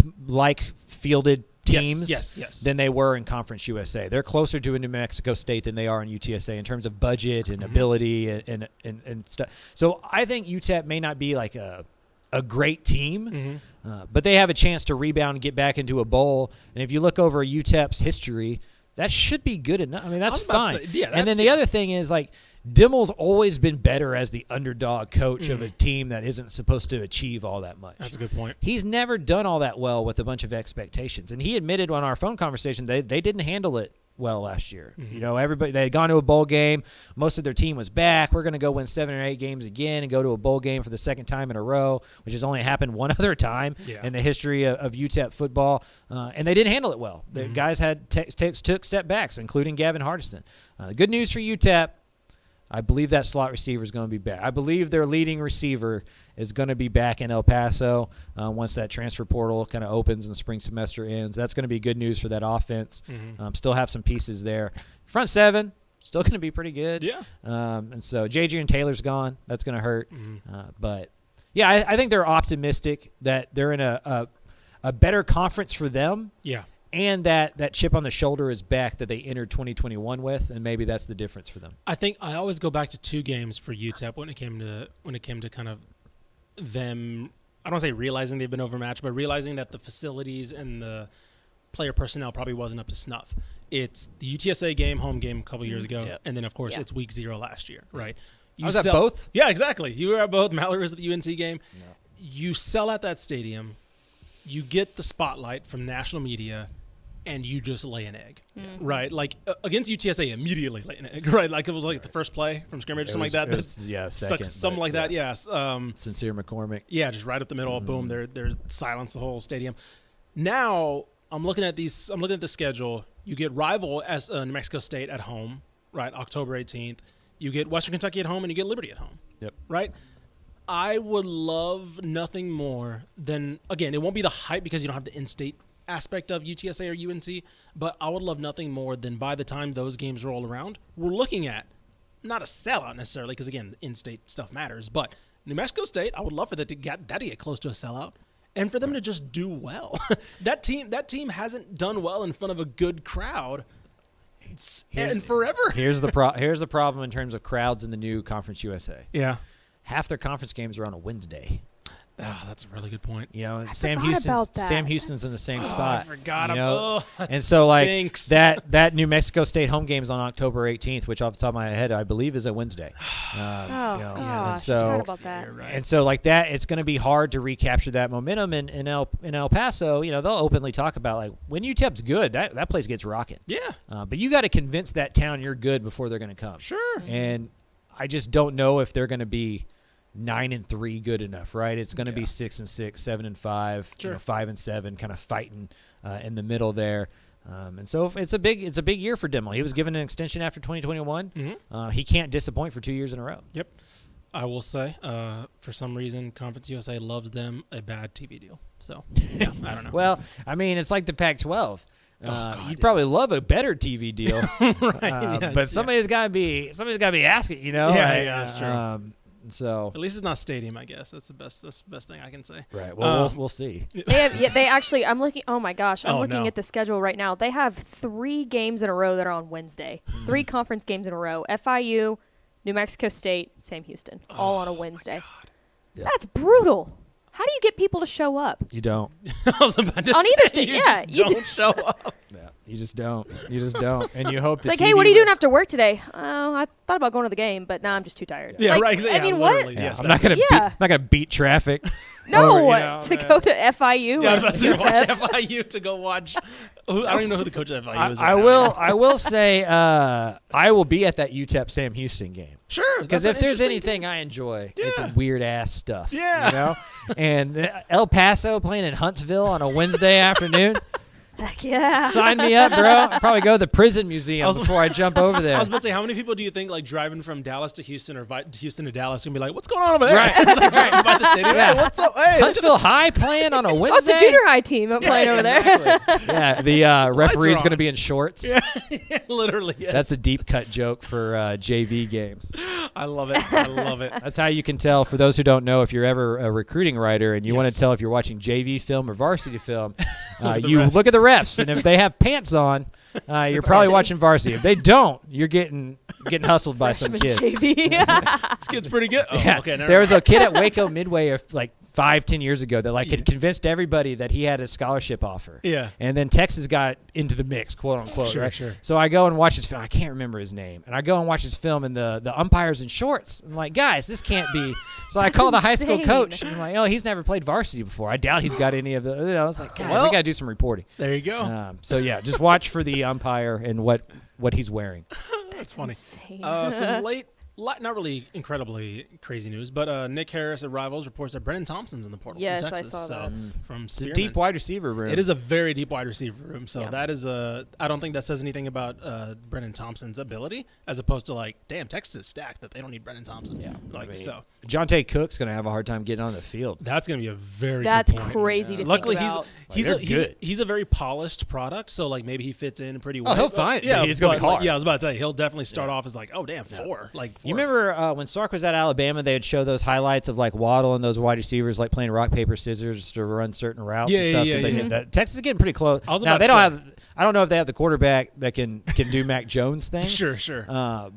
Speaker 5: fielded teams
Speaker 1: yes.
Speaker 5: than they were in Conference USA. They're closer to a New Mexico State than they are in UTSA in terms of budget and ability and stuff. So I think UTEP may not be like a great team, but they have a chance to rebound and get back into a bowl. And if you look over UTEP's history, that should be good enough. I mean, that's fine. And then the other thing is Dimmel's always been better as the underdog coach of a team that isn't supposed to achieve all that much.
Speaker 1: That's a good point.
Speaker 5: He's never done all that well with a bunch of expectations. And he admitted on our phone conversation they didn't handle it well last year. Everybody, they had gone to a bowl game. Most of their team was back. We're going to go win 7 or 8 games again and go to a bowl game for the second time in a row, which has only happened one other time in the history of UTEP football. And they didn't handle it well. The guys had took step backs, including Gavin Hardison. The good news for UTEP, I believe that slot receiver is going to be back. I believe their leading receiver is going to be back in El Paso once that transfer portal kind of opens and the spring semester ends. That's going to be good news for that offense. Still have some pieces there. Front 7, still going to be pretty good.
Speaker 1: Yeah.
Speaker 5: And so J.J. and Taylor's gone. That's going to hurt. But, yeah, I think they're optimistic that they're in a better conference for them.
Speaker 1: Yeah.
Speaker 5: And that chip on the shoulder is back that they entered 2021 with, and maybe that's the difference for them.
Speaker 1: I think I always go back to 2 games for UTEP when it came to kind of them. I don't want to say realizing they've been overmatched, but realizing that the facilities and the player personnel probably wasn't up to snuff. It's the UTSA game, home game a couple years ago, and then of course it's week 0 last year, right?
Speaker 5: You was that both?
Speaker 1: Yeah, exactly. You were at both. Mallory was at the UNT game. No. You sell out that stadium, you get the spotlight from national media, and you just lay an egg, right? Like against UTSA, immediately lay an egg, right? Like it was like the first play from scrimmage or something like that.
Speaker 5: Second,
Speaker 1: something like that. Yes.
Speaker 5: Sincere McCormick.
Speaker 1: Yeah, just right up the middle. Boom. There's silence the whole stadium. Now I'm looking at these. I'm looking at the schedule. You get rival as New Mexico State at home, right? October 18th. You get Western Kentucky at home, and you get Liberty at home.
Speaker 5: Yep.
Speaker 1: Right. I would love nothing more than, again, it won't be the hype because you don't have the in-state aspect of UTSA or UNC, but I would love nothing more than by the time those games roll around, we're looking at not a sellout necessarily because, again, in-state stuff matters, but New Mexico State, I would love for that to get close to a sellout and for them to just do well. That team hasn't done well in front of a good crowd and forever.
Speaker 5: Here's the problem in terms of crowds in the new Conference USA.
Speaker 1: Yeah.
Speaker 5: Half their conference games are on a Wednesday.
Speaker 1: Oh, that's a really good point.
Speaker 5: You know,
Speaker 6: I
Speaker 5: Sam Houston's in the same spot.
Speaker 1: I forgot
Speaker 5: about
Speaker 1: that.
Speaker 5: And so
Speaker 1: stinks.
Speaker 5: that New Mexico State home game is on October 18th, which off the top of my head I believe is a Wednesday.
Speaker 6: Gosh,
Speaker 5: and
Speaker 6: forgot about that.
Speaker 5: And so like that, it's going to be hard to recapture that momentum in El Paso. You know, they'll openly talk about like when UTEP's good, that place gets rocking.
Speaker 1: Yeah.
Speaker 5: But you got to convince that town you're good before they're going to come.
Speaker 1: Sure.
Speaker 5: And I just don't know if they're going to be 9-3 good enough, right? It's going to be 6-6, 7-5,
Speaker 1: Sure.
Speaker 5: 5-7, kind of fighting in the middle there. And so it's a big year for Dimmel. He was given an extension after 2021.
Speaker 1: Mm-hmm.
Speaker 5: He can't disappoint for 2 years in a row.
Speaker 1: Yep. I will say, for some reason, Conference USA loves them a bad TV deal. So, yeah, I don't know.
Speaker 5: Well, I mean, it's like the Pac-12.
Speaker 1: God,
Speaker 5: you'd probably love a better TV deal,
Speaker 1: Right,
Speaker 5: but somebody's got to be asking,
Speaker 1: Yeah, that's true.
Speaker 5: So
Speaker 1: At least it's not stadium, I guess. That's the best thing I can say.
Speaker 5: right. Well, we'll see.
Speaker 6: They actually. I'm looking. Oh my gosh! I'm looking
Speaker 1: no.
Speaker 6: at the schedule right now. They have 3 games in a row that are on Wednesday. 3 conference games in a row. FIU, New Mexico State, Sam Houston, all on a Wednesday.
Speaker 5: Yeah.
Speaker 6: That's brutal. How do you get people to show up?
Speaker 5: You don't.
Speaker 1: I was about to
Speaker 6: On
Speaker 1: say,
Speaker 6: either side,
Speaker 1: you
Speaker 6: yeah,
Speaker 1: just
Speaker 6: you
Speaker 1: don't show up.
Speaker 5: Yeah, you just don't. You just don't. And you hope
Speaker 6: It's like, hey, what are you doing after work today? Oh, I thought about going to the game, but now I'm just too tired.
Speaker 1: Yeah,
Speaker 6: Like,
Speaker 1: right. Exactly.
Speaker 6: I mean,
Speaker 1: literally,
Speaker 6: what?
Speaker 1: Yes,
Speaker 5: I'm not gonna.
Speaker 6: Yeah.
Speaker 5: I'm not gonna beat traffic.
Speaker 6: No,
Speaker 5: over,
Speaker 6: to go to FIU.
Speaker 1: Yeah, I
Speaker 6: and
Speaker 1: was about to watch
Speaker 6: UTEP.
Speaker 1: FIU to go watch. I don't even know who the coach of FIU is.
Speaker 5: I will. I will say. I will be at that UTEP Sam Houston game.
Speaker 1: Sure.
Speaker 5: Because
Speaker 1: that's
Speaker 5: if
Speaker 1: an
Speaker 5: there's
Speaker 1: interesting
Speaker 5: anything I enjoy, it's
Speaker 1: Yeah.
Speaker 5: weird ass stuff.
Speaker 1: Yeah.
Speaker 5: You know? And El Paso playing in Huntsville on a Wednesday afternoon.
Speaker 6: Heck yeah.
Speaker 5: Sign me up, bro. I'll probably go to the prison museum before I jump over there.
Speaker 1: I was about to say, how many people do you think like driving from Dallas to Houston or Houston to Dallas gonna be like, what's going on over there?
Speaker 5: Right.
Speaker 1: It's like driving by the stadium.
Speaker 5: Yeah.
Speaker 1: Hey, what's up? Hey,
Speaker 5: Huntsville High playing on a Wednesday.
Speaker 6: Oh, it's a junior high team playing over there.
Speaker 5: Yeah, the referee's
Speaker 1: are
Speaker 5: going to
Speaker 1: on.
Speaker 5: be in shorts.
Speaker 1: Yeah, literally. Yes.
Speaker 5: That's a deep cut joke for JV games.
Speaker 1: I love it. I love it.
Speaker 5: That's how you can tell, for those who don't know, if you're ever a recruiting writer and you want
Speaker 1: Yes.
Speaker 5: to tell if you're watching JV film or varsity film,
Speaker 1: at the
Speaker 5: you
Speaker 1: refs.
Speaker 5: look at the refs, and if they have pants on, you're probably watching varsity. If they don't, you're getting hustled by some
Speaker 6: Freshman
Speaker 5: kid.
Speaker 6: JV.
Speaker 1: This kid's pretty good. Oh,
Speaker 5: Yeah,
Speaker 1: okay. Never
Speaker 5: there was
Speaker 1: mind.
Speaker 5: a kid at Waco Midway like 5-10 years ago that had convinced everybody that he had a scholarship offer.
Speaker 1: Yeah.
Speaker 5: And then Texas got into the mix, quote unquote.
Speaker 1: Sure,
Speaker 5: right?
Speaker 1: sure.
Speaker 5: So I go and watch his film. I can't remember his name. And I go and watch his film, and the umpire's in shorts. I'm like, guys, this can't be. So I call the high school
Speaker 6: insane.
Speaker 5: coach, and I'm like, oh, he's never played varsity before. I doubt he's got any of the. I was like, guys,
Speaker 1: Well,
Speaker 5: we got to do some reporting.
Speaker 1: There you go.
Speaker 5: So yeah, just watch for the umpire and what he's wearing.
Speaker 1: That's funny.
Speaker 6: Insane.
Speaker 1: Some not really incredibly crazy news, but Nick Harris at Rivals reports that Brennan Thompson's in the portal
Speaker 6: Yes,
Speaker 1: from
Speaker 6: I
Speaker 1: Texas.
Speaker 6: saw
Speaker 1: so
Speaker 6: that.
Speaker 1: from
Speaker 5: It's a
Speaker 1: Spearman.
Speaker 5: deep wide receiver room.
Speaker 1: It is a very deep wide receiver room. So
Speaker 6: Yeah.
Speaker 1: that is I don't think that says anything about Brennan Thompson's ability, as opposed to like, damn, Texas is stacked that they don't need Brennan Thompson.
Speaker 5: Yeah,
Speaker 1: Like,
Speaker 5: I mean,
Speaker 1: so
Speaker 5: Jonte Cook's going to have a hard time getting on the field.
Speaker 1: that's gonna be a very
Speaker 6: That's
Speaker 1: good point.
Speaker 6: crazy to
Speaker 1: Luckily,
Speaker 6: think about.
Speaker 1: he's a very polished product, so like maybe he fits in pretty well.
Speaker 5: he'll find-
Speaker 1: Yeah,
Speaker 5: it's gonna be
Speaker 1: but, like,
Speaker 5: hard.
Speaker 1: yeah, I was about to say he'll definitely start off as like, oh damn, four. Like, four.
Speaker 5: You remember when Sark was at Alabama, they would show those highlights of like Waddle and those wide receivers like playing rock, paper, scissors to run certain routes
Speaker 1: Yeah,
Speaker 5: and stuff.
Speaker 1: yeah,
Speaker 5: 'cause they
Speaker 1: yeah.
Speaker 5: knew that Texas is getting pretty close.
Speaker 1: I was
Speaker 5: Now
Speaker 1: about
Speaker 5: they
Speaker 1: to
Speaker 5: don't
Speaker 1: say.
Speaker 5: have. I don't know if they have the quarterback that can do Mac Jones thing.
Speaker 1: Sure.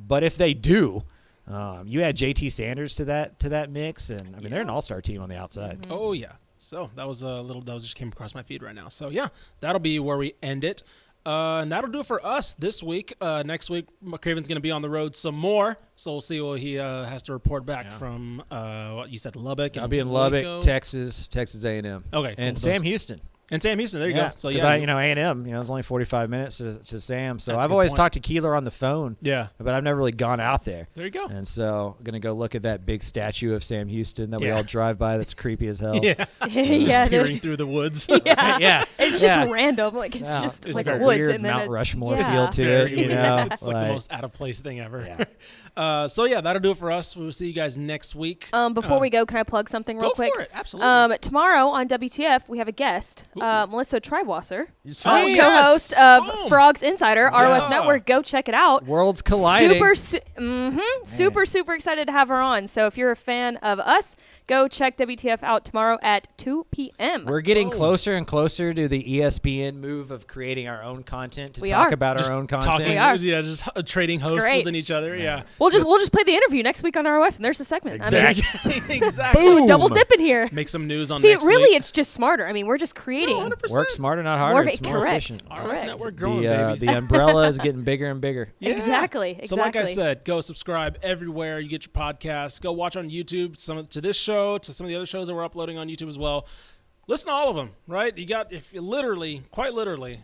Speaker 5: But if they do, you add JT Sanders to that mix, and I mean they're an all-star team on the outside.
Speaker 1: Oh yeah. So that was just came across my feed right now. So yeah, that'll be where we end it. And that'll do it for us this week. Next week, McCraven's going to be on the road some more, so we'll see what he has to report back from. What you said, Lubbock.
Speaker 5: I'll
Speaker 1: and
Speaker 5: be in Lubbock,
Speaker 1: Waco.
Speaker 5: Texas A&M.
Speaker 1: Okay,
Speaker 5: and
Speaker 1: cool.
Speaker 5: Sam Houston.
Speaker 1: And Sam Houston. There you go. So
Speaker 5: because
Speaker 1: yeah,
Speaker 5: A&M, it's only 45 minutes to Sam. So
Speaker 1: That's a
Speaker 5: I've
Speaker 1: good
Speaker 5: always
Speaker 1: point.
Speaker 5: talked to Keeler on the phone.
Speaker 1: Yeah.
Speaker 5: But I've never really gone out there.
Speaker 1: There you go.
Speaker 5: And so I'm going to go look at that big statue of Sam Houston that we
Speaker 1: Yeah.
Speaker 5: all drive by that's creepy as hell.
Speaker 1: Yeah.
Speaker 6: yeah,
Speaker 1: Peering through the woods.
Speaker 6: yeah.
Speaker 5: Yeah.
Speaker 6: It's just
Speaker 5: Yeah.
Speaker 6: random. Like it's
Speaker 5: Yeah.
Speaker 6: just
Speaker 1: It's
Speaker 6: like
Speaker 1: like a
Speaker 6: woods
Speaker 5: weird
Speaker 6: and then
Speaker 5: Mount Rushmore
Speaker 6: yeah.
Speaker 5: feel to
Speaker 1: Very
Speaker 5: it, you
Speaker 1: weird.
Speaker 5: know.
Speaker 1: It's like the most out of place thing ever.
Speaker 5: Yeah.
Speaker 1: So yeah, that'll do it for us. We'll see you guys next week.
Speaker 6: Before we go, can I plug something real
Speaker 1: Go
Speaker 6: quick?
Speaker 1: for it. Absolutely.
Speaker 6: Tomorrow on WTF, we have a guest, Melissa Treibwasser,
Speaker 1: Oh, yes.
Speaker 6: co-host of
Speaker 1: Boom.
Speaker 6: Frogs Insider, ROF
Speaker 1: Yeah.
Speaker 6: Network. Go check it out.
Speaker 5: Worlds colliding.
Speaker 6: Super excited to have her on. So if you're a fan of us, go check WTF out tomorrow at 2 p.m.
Speaker 5: We're getting closer and closer to the ESPN move of creating our own content to
Speaker 6: We
Speaker 5: talk
Speaker 6: are.
Speaker 5: about
Speaker 1: Just
Speaker 5: our own content.
Speaker 1: talking,
Speaker 6: We are.
Speaker 1: yeah, just trading hosts
Speaker 6: great.
Speaker 1: within each other. Yeah.
Speaker 6: We'll just play the interview next week on ROF, and there's a segment.
Speaker 5: Exactly.
Speaker 1: Exactly.
Speaker 5: Boom.
Speaker 6: Double dipping here.
Speaker 1: Make some news on
Speaker 6: See,
Speaker 1: next
Speaker 6: really,
Speaker 1: week.
Speaker 6: it's just smarter. I mean, we're just creating.
Speaker 1: 100%.
Speaker 5: Work smarter, not harder.
Speaker 6: Work-
Speaker 5: It's more
Speaker 6: correct.
Speaker 5: efficient.
Speaker 1: RF
Speaker 6: Correct.
Speaker 1: Network growing,
Speaker 5: The
Speaker 1: babies.
Speaker 5: umbrella is getting bigger and bigger.
Speaker 1: Yeah.
Speaker 6: Exactly.
Speaker 1: So like I said, go subscribe everywhere you get your podcasts. Go watch on YouTube to this show, to some of the other shows that we're uploading on YouTube as well. Listen to all of them, right? Quite literally,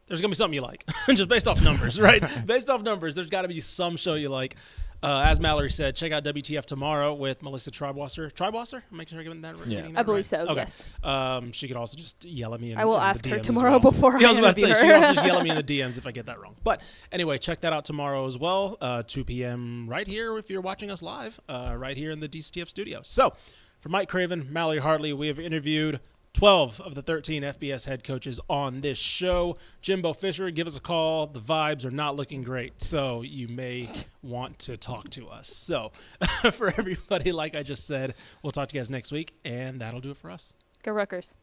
Speaker 1: there's going to be something you like. Just based off numbers, right? Based off numbers, there's got to be some show you like. As Mallory said, check out WTF tomorrow with Melissa Treibwasser. Treibwasser? I'm making sure I'm getting that, getting that
Speaker 6: I believe
Speaker 1: right.
Speaker 6: so,
Speaker 1: Okay.
Speaker 6: yes.
Speaker 1: She could also just yell at me.
Speaker 6: I will
Speaker 1: in the
Speaker 6: ask her
Speaker 1: DMs as
Speaker 6: tomorrow
Speaker 1: well.
Speaker 6: before
Speaker 1: Yeah,
Speaker 6: I
Speaker 1: was about to say,
Speaker 6: interview
Speaker 1: she
Speaker 6: her.
Speaker 1: can also just yell at me in the DMs if I get that wrong. But anyway, check that out tomorrow as well, 2 p.m. right here if you're watching us live, right here in the DCTF studio. So, for Mike Craven, Mallory Hartley, we have interviewed 12 of the 13 FBS head coaches on this show. Jimbo Fisher, give us a call. The vibes are not looking great, so you may want to talk to us. So, for everybody, like I just said, we'll talk to you guys next week, and that'll do it for us.
Speaker 6: Go Rutgers.